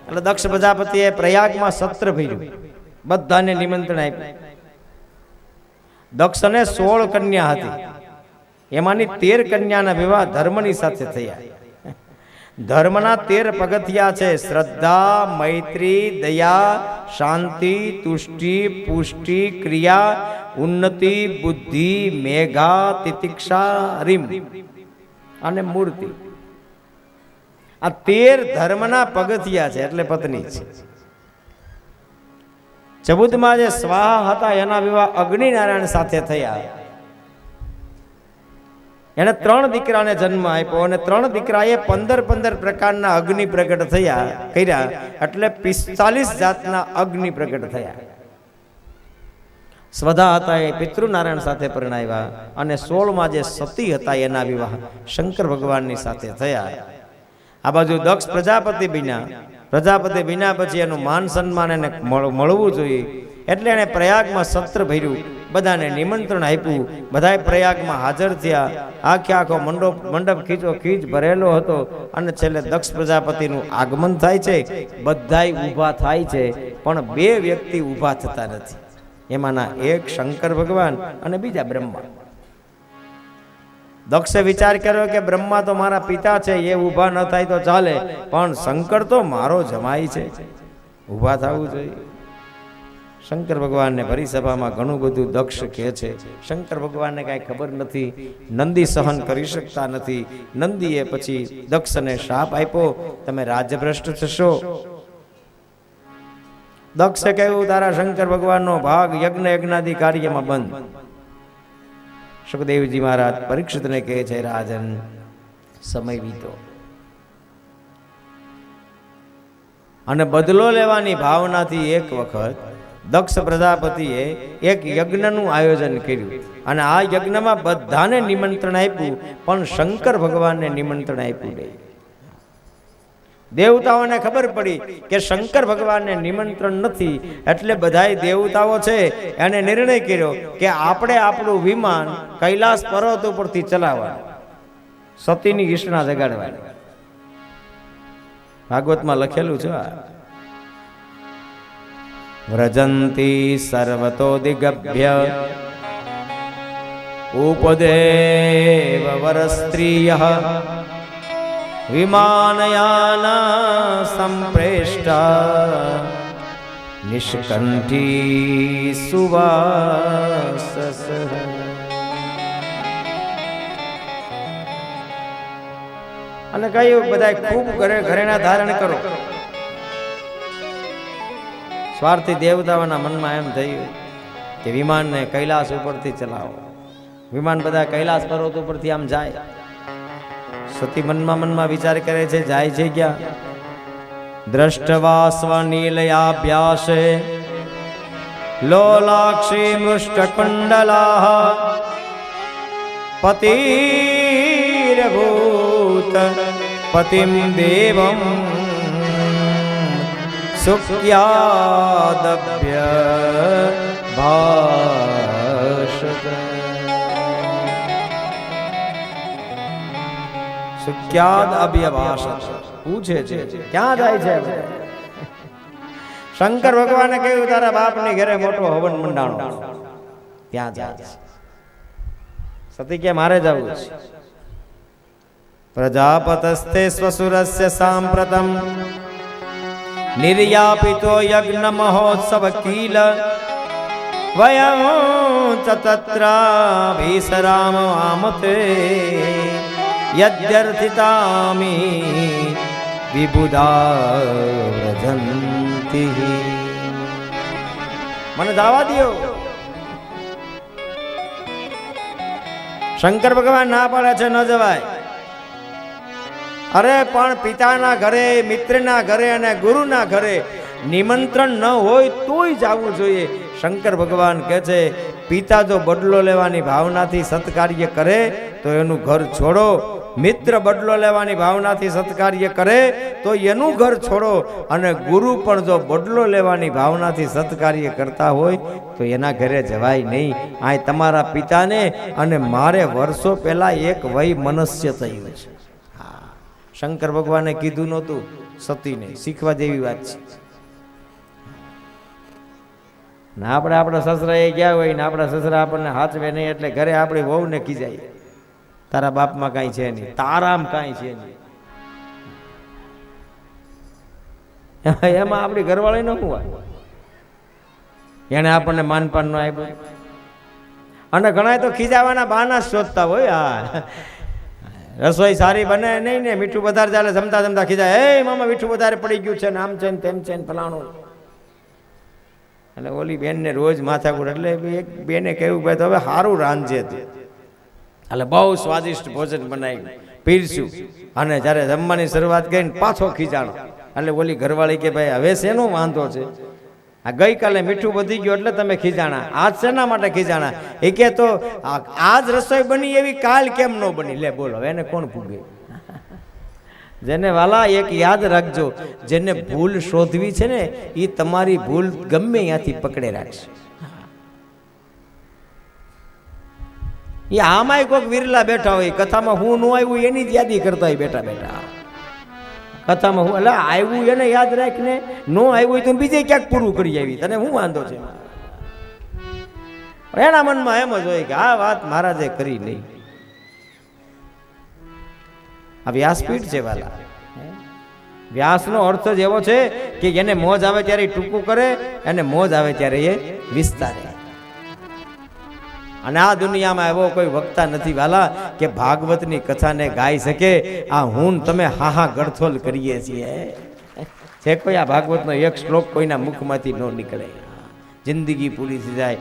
એટલે દક્ષ પ્રજાપતિએ પ્રયાગમાં સત્ર ભર્યું, બધાને નિમંત્રણ આપ્યું. દક્ષને 16 કન્યા હતી, એમાંની 13 કન્યાના વિવાહ ધર્મની સાથે થયા. ધર્મના 13 પગથિયા છે: શ્રદ્ધા, મૈત્રી, દયા, શાંતિ, તુષ્ટિ, પુષ્ટિ, ક્રિયા, ઉન્નતિ, બુદ્ધિ, મેઘા, તિતિક્ષા, રીમ અને મૂર્તિ. આ 13 ધર્મના પગથિયા છે એટલે પત્ની છે. 14માં જે સ્વાહા હતા એના વિવાહ અગ્નિનારાયણ સાથે થયા. એને 3 દીકરાને જન્મ આપ્યો અને 3 દીકરાએ 15 પ્રકારના અગ્નિ પ્રગટ કર્યા એટલે 45 જાતના અગ્નિ પ્રગટ થયા. સ્વધા હતા એ પિતૃનારાયણ સાથે પરણાવ્યા અને 16માં જે સતી હતા એના વિવાહ શંકર ભગવાનની સાથે થયા. આ બાજુ દક્ષ પ્રજાપતિ બન્યા પછી એનું માન સન્માન એને મળવું જોઈએ એટલે એને પ્રયાગમાં સત્ર ભર્યું, બધાને નિમંત્રણ આપ્યું. બધાએ પ્રયાગમાં હાજર થયા. આખો મંડપ ખીચ ભરેલો હતો અને છેલ્લે દક્ષ પ્રજાપતિનું આગમન થાય છે. બધાય ઊભા થાય છે પણ 2 વ્યક્તિ ઊભા થતા નથી. એમાંના એક શંકર ભગવાન અને બીજા બ્રહ્મા. દક્ષે વિચાર કર્યો કે બ્રહ્મા તો મારા પિતા છે, એ ઊભા ન થાય તો ચાલે, પણ શંકર તો મારો જમાઈ છે, ઊભા થવું જોઈએ. શંકર ભગવાનને ભરી સભામાં ઘણું બધું દક્ષ કહે છે. શંકર ભગવાનને કાંઈ ખબર નથી, નંદી સહન કરી શકતા નથી. નંદીએ પછી દક્ષને શાપ આપ્યો, તમે રાજભ્રષ્ટ થશો. દક્ષે કહ્યું તારા શંકર ભગવાનનો ભાગ યજ્ઞાદિ કાર્યમાં બંધ. સુખદેવજી મહારાજ પરીક્ષિતને કહે છે રાજન સમય વીતો અને બદલો લેવાની ભાવનાથી એક વખત દક્ષ પ્રજાપતિએ એક યજ્ઞનું આયોજન કર્યું અને આ યજ્ઞમાં બધાને નિમંત્રણ આપ્યું પણ શંકર ભગવાનને નિમંત્રણ આપ્યું નહીં. દેવતાઓને ખબર પડી કે શંકર ભગવાનને નિમંત્રણ નથી એટલે બધાય દેવતાઓ છે એને નિર્ણય કર્યો કે આપણે આપણું વિમાન કૈલાસ પર્વત ઉપરથી ચલાવવાનું, સતીની ઈષ્ટના જગાડવાની. ભાગવતમાં લખેલું છે વ્રજંતી સર્વતો દિગભ્ય ઉપદેવ વરસ્ત્રીય વિમાનયાના સંપ્રેષ્ટા નિષ્કંઠી સુવાસસ. અને કહ્યું બધા ખૂબ ઘરેણા ધારણ કરો. સ્વાર્થી દેવતાઓના મનમાં એમ થયું કે વિમાનને કૈલાસ ઉપરથી ચલાવો. વિમાન બધા કૈલાસ પર્વત ઉપરથી આમ જાય. સતી મનમાં વિચાર કરે છે, જાય છે ક્યાં? દ્રષ્ટવા સ્વનીલયાભ્યાસે લોલાક્ષી મૃષ્ટકુંડલા પતિરભૂત પતિમ દેવમ સુખ્યાદભ્ય ભાષત. સુખ્યાદ અભ્યભાષત પૂછે છે ક્યાં જાય છે? શંકર ભગવાને કહ્યું તારા બાપની ઘરે મોટો હવન મંડાણો, ત્યાં જાય છે. સતી કે મારે જવું છે. પ્રજાપતસ્તે સ્વસુરસ્ય સાંપ્રતમ નિર્યાપિતો યજ્ઞ મહોત્સવ કીલ વયં તત્રાભીસરામ આમતે યદ્યર્થિતામી વિબુધા વ્રજંતી. મને દાવા દો. શંકર ભગવાન ના પાડે છે ન જવાય. અરે પણ પિતાના ઘરે, મિત્રના ઘરે અને ગુરુના ઘરે નિમંત્રણ ન હોય તોય જવું જોઈએ. શંકર ભગવાન કહે છે પિતા જો બદલો લેવાની ભાવનાથી સત્કાર્ય કરે તો એનું ઘર છોડો, મિત્ર બદલો લેવાની ભાવનાથી સત્કાર્ય કરે તો એનું ઘર છોડો, અને ગુરુ પણ જો બદલો લેવાની ભાવનાથી સત્કાર્ય કરતા હોય તો એના ઘરે જવાય નહીં. આ તમારા પિતાને અને મારે વર્ષો પહેલા એક વય મનસ્ય થયું છે. હા, શંકર ભગવાને કીધું નહોતું સતીને, શીખવા જેવી વાત છે. ના આપણે આપણા સસરા એ ગયા હોય ને આપણા સસરા આપણને હાચવે નહીં એટલે ઘરે આપણી વહુને ખીજાય, તારા બાપમાં કાંઈ છે નહીં, તારામ કાંઈ છે નહીં. એમાં આપણી ઘરવાળી ન હોય, એને આપણને માનપાન ન આપ્યું. અને ઘણા તો ખીજાવાના બહાના શોધતા હોય. હા, રસોઈ સારી બને નહીં ને મીઠું વધારે ચાલે, જમતા જમતા ખીજાય, એ મામા મીઠું વધારે પડી ગયું છે ને આમ છે ને તેમ છે ને ફલાણું. એટલે ઓલી બેનને રોજ માથાકૂટ, એટલે એક બેને કહ્યું ભાઈ તો હવે સારું રાંધજે તું, એટલે બહુ સ્વાદિષ્ટ ભોજન બનાવ્યું પીરસ્યું, અને જ્યારે જમવાની શરૂઆત કરીને પાછો ખીજાણો. એટલે ઓલી ઘરવાળી કે ભાઈ હવે શેનો વાંધો છે, આ ગઈકાલે મીઠું વધી ગયું એટલે તમે ખીજાણા, આજ શેના માટે ખીજાણા? એ કે તો આજ રસોઈ બની એવી કાલ કેમ ન બની? લે બોલો, એને કોણ પૂગે? જેને વાલા એક યાદ રાખજો, જેને ભૂલ શોધવી છે ને એ તમારી ભૂલ ગમે ત્યાંથી પકડે રાખશે. એ આમાંય કોઈક વિરલા બેઠા હોય, કથામાં હું ન આવ્યું એની જ યાદી કરતા હોય બેઠા બેઠા. કથામાં હું એટલે આવ્યું એને યાદ રાખીને ન આવ્યું હોય તો બીજે ક્યાંક પૂરું કરી આવી, તને શું વાંધો છે? એના મનમાં એમ જ હોય કે આ વાત મહારાજે કરી નહીં. આ વ્યાસપીઠ છે વાલા. વ્યાસનો અર્થ જ એવો છે કે એને મોજ આવે ત્યારે ટૂંકું કરે અને મોજ આવે ત્યારે એ વિસ્તારે. અને આ દુનિયામાં એવો કોઈ વક્તા નથી વાલા કે ભાગવતની કથાને ગાઈ શકે. આ હું તમે હાહા ગળથોલ કરીએ છીએ છે, કોઈ આ ભાગવતનો એક શ્લોક કોઈના મુખમાંથી ન નીકળે, જિંદગી પૂરી થઈ જાય.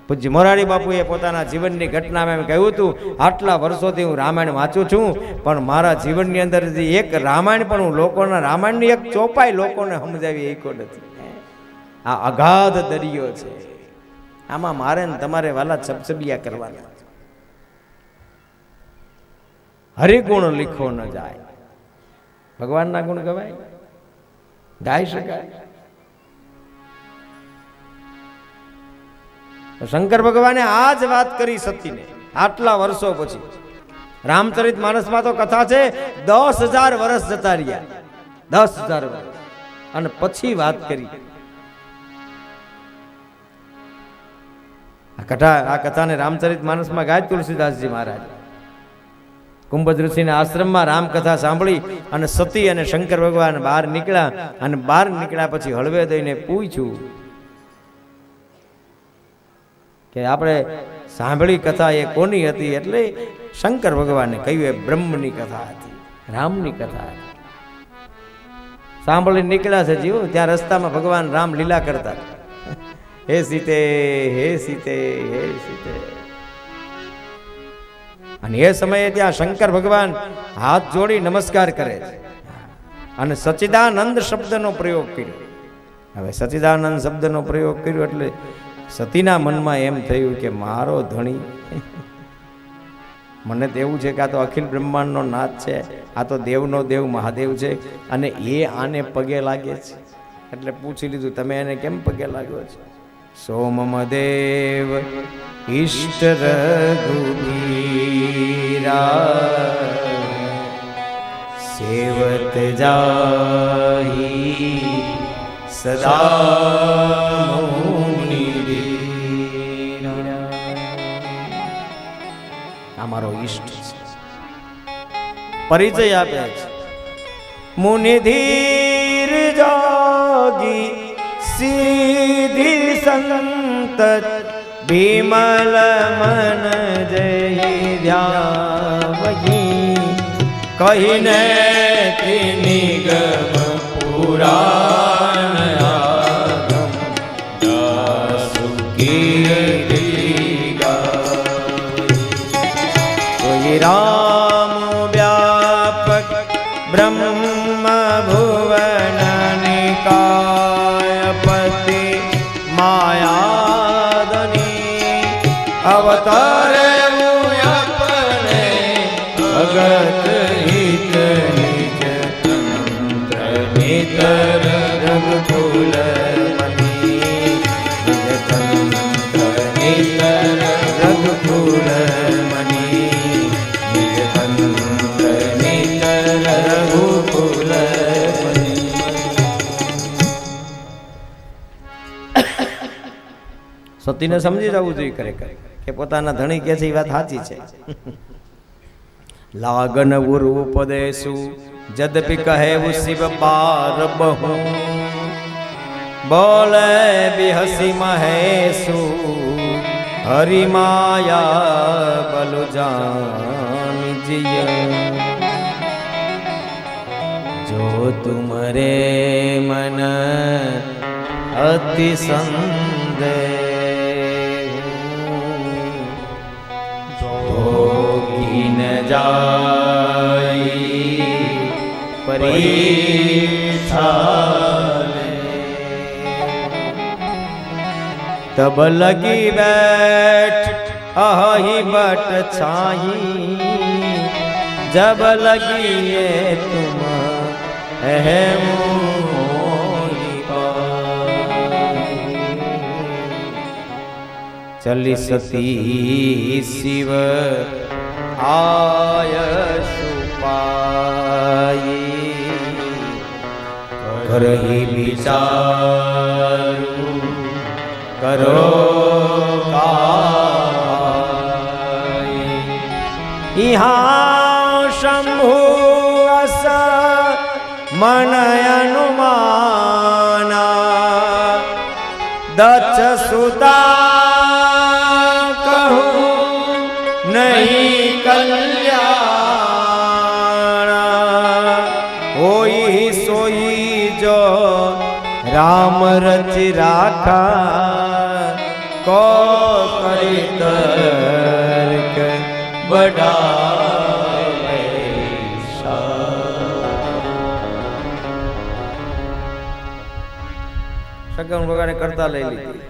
પૂજ્ય મોરારી બાપુએ પોતાના જીવનની ઘટનામાં એમ કહ્યું હતું, આટલા વર્ષોથી હું રામાયણ વાંચું છું પણ મારા જીવનની અંદર એક રામાયણ પણ હું લોકોના રામાયણની એક ચોપાઈ લોકોને સમજાવી એકો નથી. આ અગાધ દરિયો છે, આમાં મારે ને તમારે વાલા છબછબિયા કરવાના. હરિગુણ લીખો ન જાય, ભગવાનના ગુણ ગવાય, ગાઈ શકાય. શંકર ભગવાને આ જ વાત કરી સતીને આટલા વર્ષો પછી. રામચરિત માનસમાં તો કથા છે 10,000 વર્ષ જતા રહ્યા, 10,000 વર્ષ, અને પછી વાત કરી. આ કથાને રામચરિત માનસમાં ગાય તુલસીદાસજી મહારાજ. કુંભજ ઋષિના આશ્રમમાં રામકથા સાંભળી અને સતી અને શંકર ભગવાન બહાર નીકળ્યા, અને બહાર નીકળ્યા પછી હળવે દઈને પૂછ્યું કે આપણે સાંભળી કથા એ કોની હતી? એટલે શંકર ભગવાને કહ્યું એ બ્રહ્મની કથા હતી, રામની કથા હતી. સાંભળી નીકળ્યા છે જીવો, ત્યાં રસ્તામાં ભગવાન રામ લીલા કરતા, હે સીતે હે સીતે હે સીતે. અને એ સમયે ત્યાં શંકર ભગવાન હાથ જોડી નમસ્કાર કરે છે અને સચ્ચિદાનંદ શબ્દનો પ્રયોગ કર્યો. હવે સચ્ચિદાનંદ શબ્દનો પ્રયોગ કર્યો એટલે સતીના મનમાં એમ થયું કે મારો ધણી, મને તો એવું છે કે આ તો અખિલ બ્રહ્માંડનો નાથ છે, આ તો દેવનો દેવ મહાદેવ છે, અને એ આને પગે લાગે છે. એટલે પૂછી લીધું, તમે એને કેમ પગે લાગ્યો છે? સોમમ દેવ ઈષ્ટ રઘુવીરા સેવત જાહી સદા અમારો ઈષ્ટ છે. પરિચય આપે છે, મુનિ ધીર જોગી સિદ્ધિ સંત વિમલ મન જય ધ્યાવહી કહીને નિગમ પુરાણ આગમ દાસુ કીર્તિ राम व्यापक ब्रह्म भुवन निकाय पति माया ભગત હિત નિજ તંત્ર નિતર રઘુકુલ મની નિજ તંત્ર નિતર રઘુકુલ મની નિજ તંત્ર નિતર રઘુકુલ મની. સતીને સમજી જવું જોઈએ ખરેખર કે પોતાના ધણી કે છે એ વાત સાચી છે. લાગન ગુરુ ઉપદેશુ જદપી કહે શિવ બાર બહુ બોલે બિહસી મહેશુ હરિ માયા બલુ જાન જીય જો તુમરે મન અતિ સંદેહ ન જાય પરીક્ષા તબ લગી બેઠ અહી બટ છાઈ જબ લગીએ તુમ અહેમ ચલી સતી શિવ આય સુપાઈ કરહી વિચારું કરો કાય ઇહા શંભુ અસ મન અનુમાના દક્ષ સુતા કહું નહીં કલ્યાણ હોઈ સોઈ જો રામ રચી રાખા કો કરી તર્ક બડાવે સગન વગાડે કરતા લઈ લીધી.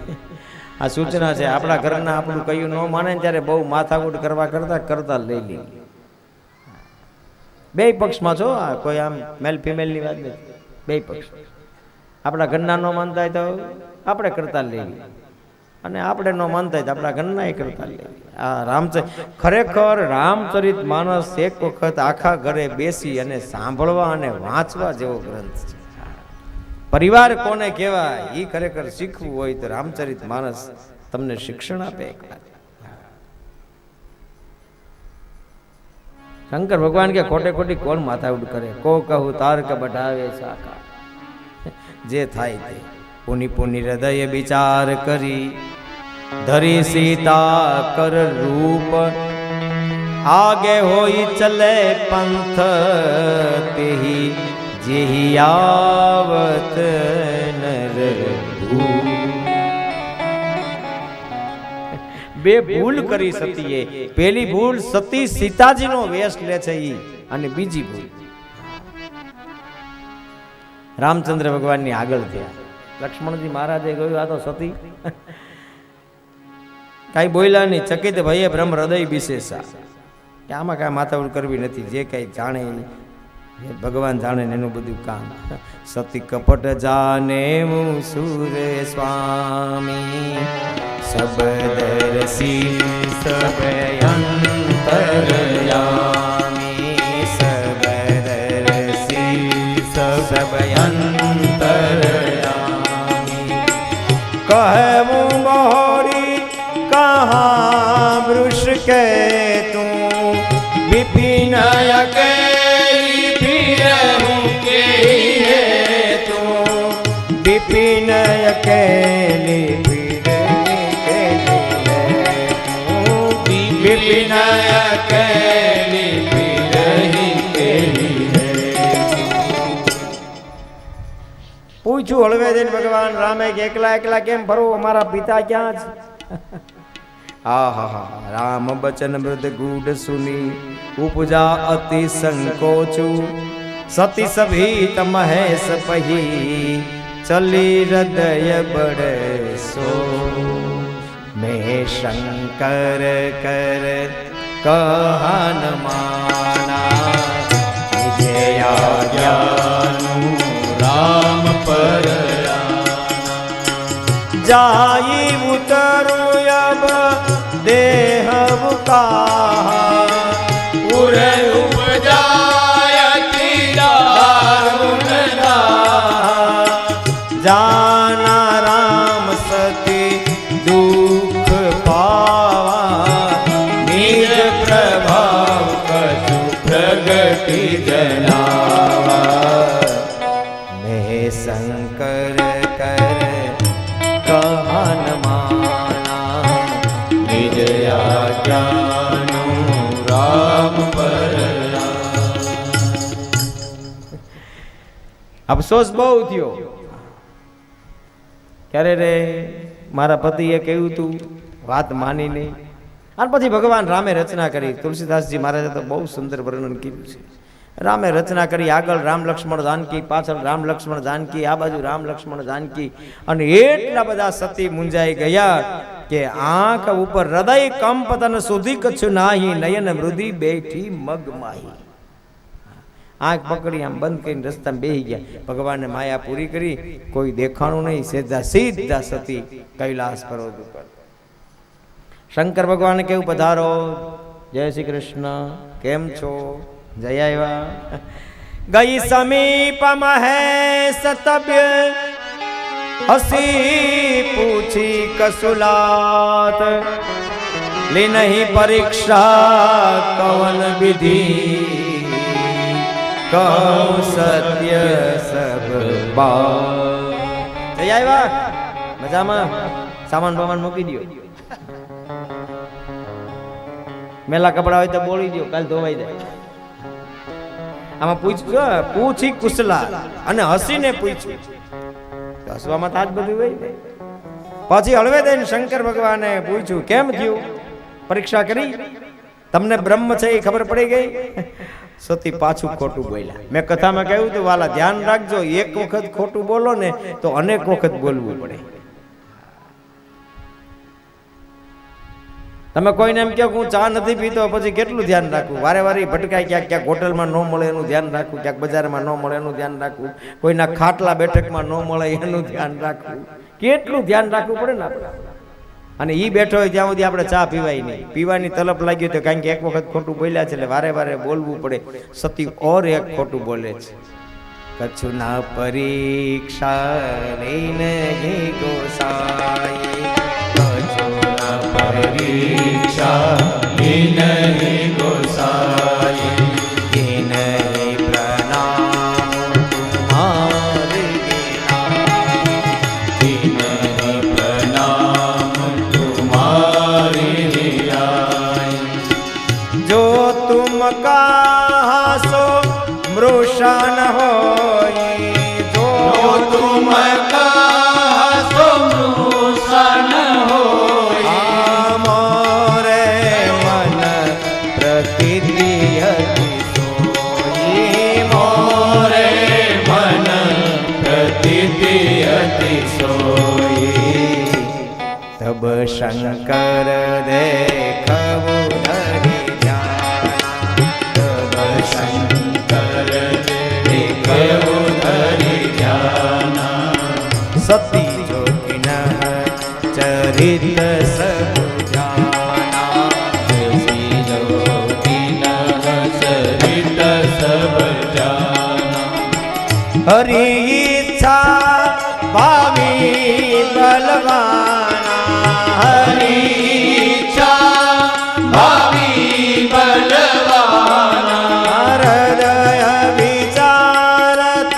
આ સૂચના છે. આપણા ઘરના આપણું કયું ન માને ત્યારે બહુ માથાકૂટ કરવા કરતા લઈ લીધી. બે પક્ષમાં છો, આ કોઈ આમ મેલ ફિમેલની વાત નથી. બે પક્ષ આપણા ઘરના ન માનતા હોય તો આપણે કરતા લઈ લઈએ અને આપણે ન માનતા હોય તો આપણા ઘરના એ કરતા લઈ લઈએ. આ ખરેખર રામચરિત માનસ એક વખત આખા ઘરે બેસી અને સાંભળવા અને વાંચવા જેવો ગ્રંથ છે. પરિવાર કોને કહેવાય એ ખરેખર શીખવું હોય તો રામચરિત માનસ તમને શિક્ષણ આપે. શંકર ભગવાન કે ખોટે ખોટી કોણ માથાકૂટ કરે, કો કહું તારક બઢાવે સાકા. જે થાય તે પુની પુની હૃદય વિચાર કરી ધરી સીતા કર રૂપ આગે હોઈ ચલે પંથ તેહી જેહી આવત નર ભૂ. બે ભૂલ કરી સતીએ. પેલી ભૂલ સતી સીતાજીનો વેશ લે છે ઈ, અને બીજી ભૂલ રામચંદ્ર ભગવાનની આગળ થયા. લક્ષ્મણજી મહારાજે કહ્યું આ તો સતી કઈ બોલ્યા નહીં. ચકિત ભયે બ્રહ્મ હૃદય વિશેષા કે આમાં કાંઈ માથાકૂટ કરવી નથી. જે કઈ જાણે ભગવાન જાણે એનું બધું કામ. સતી કપટ જાને સુર સ્વામી સબદરસી સબયંતરયામી સબદરસી સબયંતરયામી કહું મોરી કહા વૃષ કે તું વિપિન विपिन अकेली विपिन अकेली પૂછ્યું હળવે જઈને ભગવાન રામે કે એકલા એકલા કેમ ફરો, અમારા પિતા ક્યાં છે? આહા રામ બચન મૃદ ગુડ સુની ઉપજા અતિ સંકોચુ સતી સભી મહેશ પહી ચલી હૃદય બડે સો મેં શંકર કર કહન માના जाई उतरू अब देह बुका उरे उपजाय जाना राम सती दुख पावा निज प्रभाव कछु प्रगति जनावा मैं शंकर कर कहन माना निज आज्ञानु राम पर અફસોસ બહુ થયો ક્યારે રે મારા પતિએ કહ્યું તું વાત માની નહીં અને પછી ભગવાન રામે રચના કરી તુલસીદાસજી મહારાજે તો બહુ સુંદર વર્ણન કર્યું છે રામે રચના કરી આગળ રામ લક્ષ્મણ જાનકી પાછળ રામ લક્ષ્મણ જાનકી આ બાજુ રામ લક્ષ્મણ જાનકી અને એટલા બધા સતી મુંજાઈ ગયા કે આંખ ઉપર હૃદય કંપ તન સુધી કછું નાહી નયન મૃદી બેઠી મગમાહી આંખ પકડી આમ બંધ કરીને રસ્તામાં બેસી ગયા ભગવાનને માયા પૂરી કરી કોઈ દેખાણું નહીં સીધા સતી કૈલાસ પર્વત ઉપર શંકર ભગવાન કેવું પધારો જય શ્રી કૃષ્ણ કેમ છો જય આવ્યા ગઈ સમીપ મહેશ તબ્ય હસી પૂછી કસુલાત લી નહીં પરીક્ષા કવન વિધિ કહું સત્ય સબ બાત જય આવ્યા મજામાં સામાન બામાન મૂકી દો મેલા કપડા હોય તો બોલી દો કાલ ધોવાઈ જાય આમાં પૂછી કુશલા અને હસીને પૂછ્યું હસવામાં તો આજ બધું હોય ને પછી હળવે દઈને શંકર ભગવાને પૂછ્યું કેમ થયું પરીક્ષા કરી તમને બ્રહ્મ છે એ ખબર પડી ગઈ સતી પાછું ખોટું બોલ્યા મેં કથામાં કહ્યું હતું વાલા ધ્યાન રાખજો એક વખત ખોટું બોલો ને તો અનેક વખત બોલવું પડે તમે કોઈને એમ કહો હું ચા નથી પીતો પછી કેટલું ધ્યાન રાખવું વારે વારે ભટકાય ક્યાંક ક્યાંક હોટલમાં ન મળે એનું ધ્યાન રાખવું ક્યાંક બજારમાં ન મળે એનું ધ્યાન રાખવું કોઈના ખાટલા બેઠકમાં ન મળે એનું ધ્યાન રાખવું કેટલું ધ્યાન રાખવું પડે ને આપણે અને એ બેઠો હોય ત્યાં સુધી આપણે ચા પીવાય નહીં પીવાની તલપ લાગી તો કારણ કે એક વખત ખોટું બોલ્યા છે એટલે વારે વારે બોલવું પડે સતી ઓર એક ખોટું બોલે છે કછું ના પરીક્ષા લઈને ગોસાઈ परीक्षा नहीं गोसाई नहीं प्रणाम तुम्हारे नहीं प्रणाम तुम्हारी जो तुम कहा सो मृषा न होई जो तुम कहा सो मृषा न होई मोरे मन प्रतीति सोई मोरे मन प्रतीति अति सोई तब शंकर देखबु धरि ध्यान तब शंकर देखबु धरि ध्यान सती जोगिन चरित सब जाना ज्योतिन चरित सब जाना हरि इच्छा भावी बलवाना हरि इच्छा भावी बलवाना हृदय विचारत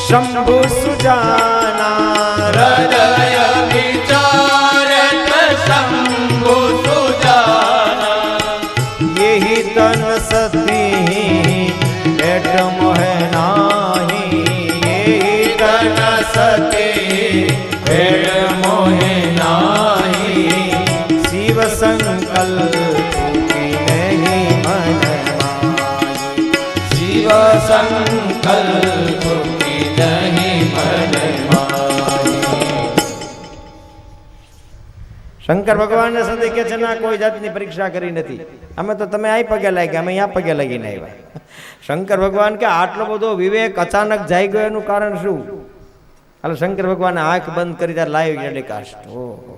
शंभु सुजाना हृदय विचारत शंभु सुजाना यही तन सती पेट मोह नाही यही तन सती भेड़ मोहे नाही शिव संकल्प की नहीं मन माही शिव संकल्प की नहीं मन माही શંકર ભગવાનને સદી કે છે ના કોઈ જાતની પરીક્ષા કરી નથી અમે તો તમે આ પગે લાગ્યા અમે અહીંયા પગે લાગીને આવ્યા શંકર ભગવાન કે આટલો બધો વિવેક અચાનક જાય ગયો એનું કારણ શું હાલો શંકર ભગવાને આંખ બંધ કરી ત્યારે લાઈવ ટેલિકાસ્ટ. ઓહો,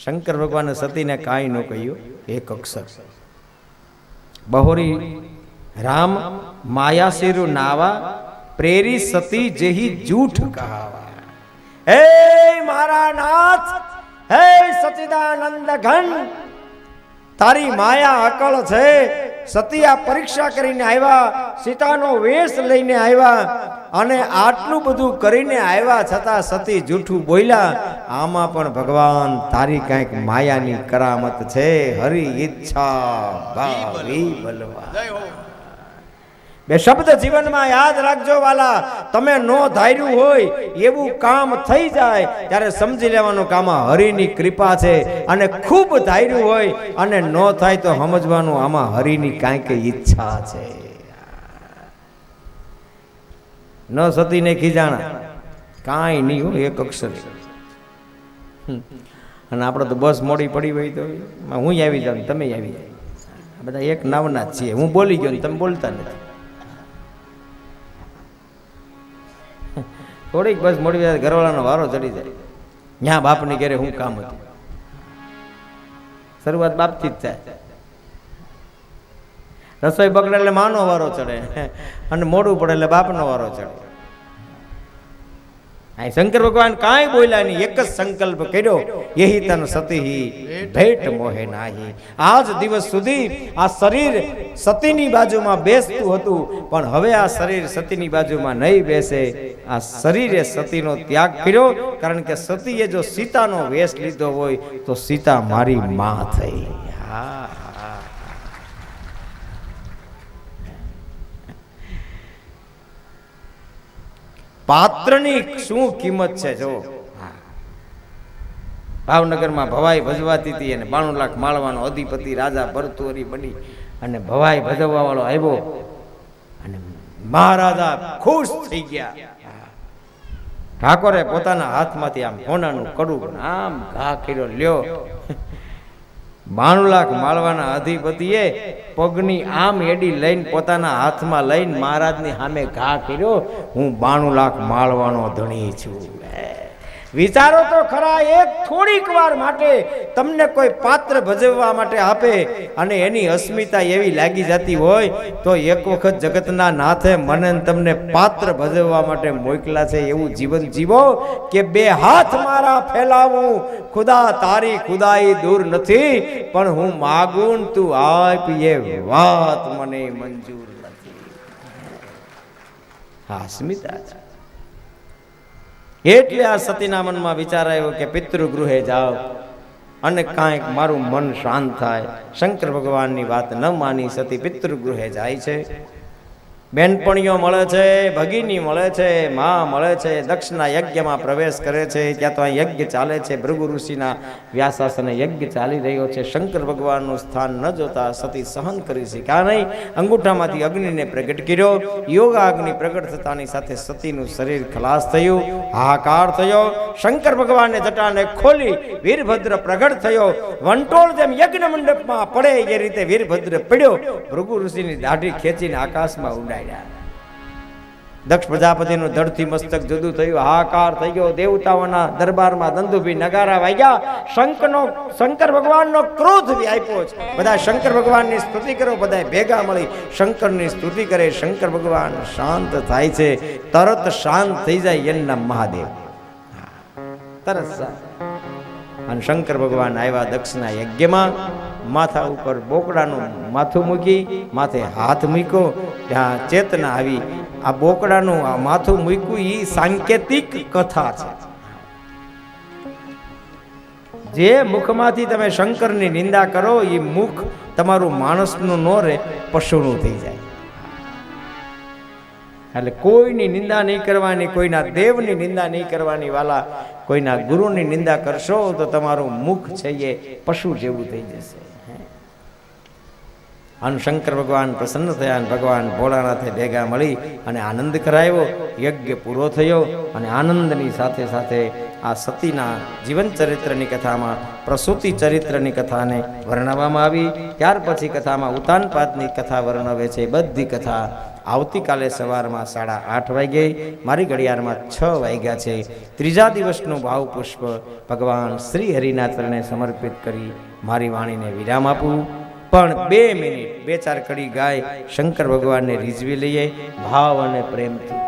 શંકર ભગવાને સતીને કાંઈ ન કહ્યું, એક અક્ષર. બહોરી રામ માયા સિરુ નાવા પ્રેરી સતી જેહી જૂઠ કહાવા. હે મારા નાથ, હે સચિદાનંદ ઘન, તારી માયા અકળ છે. સતી આ પરીક્ષા કરીને આવ્યા, સીતાનો વેશ લઈને આવ્યા અને આટલું બધું કરીને આવ્યા છતાં સતી જૂઠું બોલ્યા. આમાં પણ ભગવાન તારી કંઈક માયાની કરામત છે. હરિ ઈચ્છા ભાવી બલવા. બે શબ્દ જીવનમાં યાદ રાખજો વાલા. તમે નો ધાર્યું હોય એવું કામ થઈ જાય ત્યારે સમજી લેવાનું કામ હરિની કૃપા છે, અને ખૂબ ધાર્યું હોય અને નો થાય તો સમજવાનું આમાં હરિની કાંઈક ઈચ્છા છે. ન સતીને ખીજાણા કાંઈ નહીં હોય, એક અક્ષર. અને આપણે તો બસ મોડી પડી હોય તો હું આવી જાઉં, તમે આવી જાય, બધા એક નાવના જ છીએ. હું બોલી ગયો ને તમે બોલતા નથી. થોડીક બસ મોડી જાય ઘરવાળાનો વારો ચડી જાય. ત્યાં બાપની ઘરે હું કામ હતું, શરૂઆત બાપથી જ થાય. રસોઈ બગડે એટલે માનો વારો ચડે, અને મોડું પડે એટલે બાપનો વારો ચડે. આ શંકર ભગવાન કાંઈ બોલ્યા નહીં, એક જ સંકલ્પ કર્યો, યહી તન સતી ભેટ મોહે નાહી. આજ દિવસ સુધી આ શરીર સતીની બાજુમાં બેસતું હતું, પણ હવે આ શરીર સતીની બાજુમાં નહીં બેસે. આ શરીરે સતીનો ત્યાગ કર્યો, કારણ કે સતીએ જો સીતાનો વેશ લીધો હોય તો સીતા મારી માં થઈ. હા, પાત્રની શું કિંમત છે જો. ભાવનગરમાં ભવાઈ ભજવાતી હતી અને 92 લાખ માળવાનો અધિપતિ રાજા ભરતુહરી બની અને ભવાઈ ભજવવા વાળો આવ્યો અને મહારાજા ખુશ થઈ ગયા. ઠાકોરે પોતાના હાથમાંથી આમ સોનાનું કડું આમ ઘા કર્યો, લ્યો. 92 લાખ માળવાના અધિપતિએ પગની આમ એડી લઈને પોતાના હાથમાં લઈને મહારાજની સામે ઘા કર્યો. હું 92 લાખ માળવાનો ધણી છું. વિચારો તો ખરા, એક થોડીક વાર માટે તમને કોઈ પાત્ર ભજવવા માટે આપે અને એની અસ્મિતા એવી લાગી જતી હોય તો એક વખત જગતના નાથે મને તમને પાત્ર ભજવવા માટે મોકલા છે. એવું જીવન જીવો કે 2 હાથ મારા ફેલાવું. ખુદા તારી ખુદાઈ દૂર નથી, પણ હું માગું તું આપ એ વાત મને મંજૂર નથી. હા, અસ્મિતા છે. એટલે આ સતીના મનમાં વિચાર આવ્યો કે પિતૃગૃહે જાઓ અને કાંઈક મારું મન શાંત થાય. શંકર ભગવાનની વાત ન માની સતી પિતૃગૃહે જાય છે. બેનપણીઓ મળે છે, ભગીની મળે છે, માં મળે છે, દક્ષના યજ્ઞમાં પ્રવેશ કરે છે. ત્યાં તો આ યજ્ઞ ચાલે છે, ભૃગુ ઋષિના વ્યાસાસને યજ્ઞ ચાલી રહ્યો છે. શંકર ભગવાનનું સ્થાન ન જોતા સતી સહન કરી શક્યા નહીં. અંગૂઠામાંથી અગ્નિને પ્રગટ કર્યો. યોગા અગ્નિ પ્રગટ થતાની સાથે સતીનું શરીર ખલાસ થયું. હાહાકાર થયો. શંકર ભગવાને જટાને ખોલી વીરભદ્ર પ્રગટ થયો. વંટોળ જેમ યજ્ઞ મંડપમાં પડે એ રીતે વીરભદ્ર પડ્યો. ભૃગુ ઋષિની દાઢી ખેંચીને આકાશમાં ઉડાડ્યા. દક્ષ પ્રજાપતિનું ધડથી મસ્તક જુદું થયું. હાહાકાર થઈ ગયો. દેવતાઓના દરબારમાં દંદુભી નગારા વાગ્યા. શંકર ભગવાનનો ક્રોધ વ્યાપ્યો છે. બધા શંકર ભગવાનની સ્તુતિ કરો, બધા ભેગા મળી શંકરની સ્તુતિ કરે. શંકર ભગવાન શાંત થાય છે. તરત શાંત થઈ જાય એનું નામ મહાદેવ. તરત શાંત. અને શંકર ભગવાન આવ્યા દક્ષના યજ્ઞમાં. માથા ઉપર બોકડાનું માથું મૂકી, માથે હાથ મૂક્યો. ત્યાં ચેતના આવી. આ બોકડાનું આ માથું મૂક્યું એ સાંકેતિક કથા છે. જે મુખમાંથી તમે શંકરની નિંદા કરો એ મુખ તમારું માણસનું ન રહે, પશુનું થઈ જાય. એટલે કોઈની નિંદા નહીં કરવાની, કોઈના દેવની નિંદા નહીં કરવાની વાલા. કોઈના ગુરુની નિંદા કરશો તો તમારું મુખ છે એ પશુ જેવું થઈ જશે. અને શંકર ભગવાન પ્રસન્ન થયા અને ભગવાન ભોળાનાથે ભેગા મળી અને આનંદ કરાવ્યો. યજ્ઞ પૂરો થયો અને આનંદની સાથે સાથે આ સતીના જીવન ચરિત્રની કથામાં પ્રસૂતિ ચરિત્રની કથાને વર્ણવવામાં આવી. ત્યાર પછી કથામાં ઉતાનપાદની કથા વર્ણવે છે. બધી કથા આવતીકાલે સવારમાં 8:30 વાગે મારી ઘડિયાળમાં 6 વાગ્યા છે. ત્રીજા દિવસનું ભાવ પુષ્પ ભગવાન શ્રી હરિના ચરણે સમર્પિત કરી મારી વાણીને વિરામ આપું. પણ 2 મિનિટ 2-4 કડી ગાય શંકર ભગવાનને રીઝવી લઈએ ભાવ અને પ્રેમથી.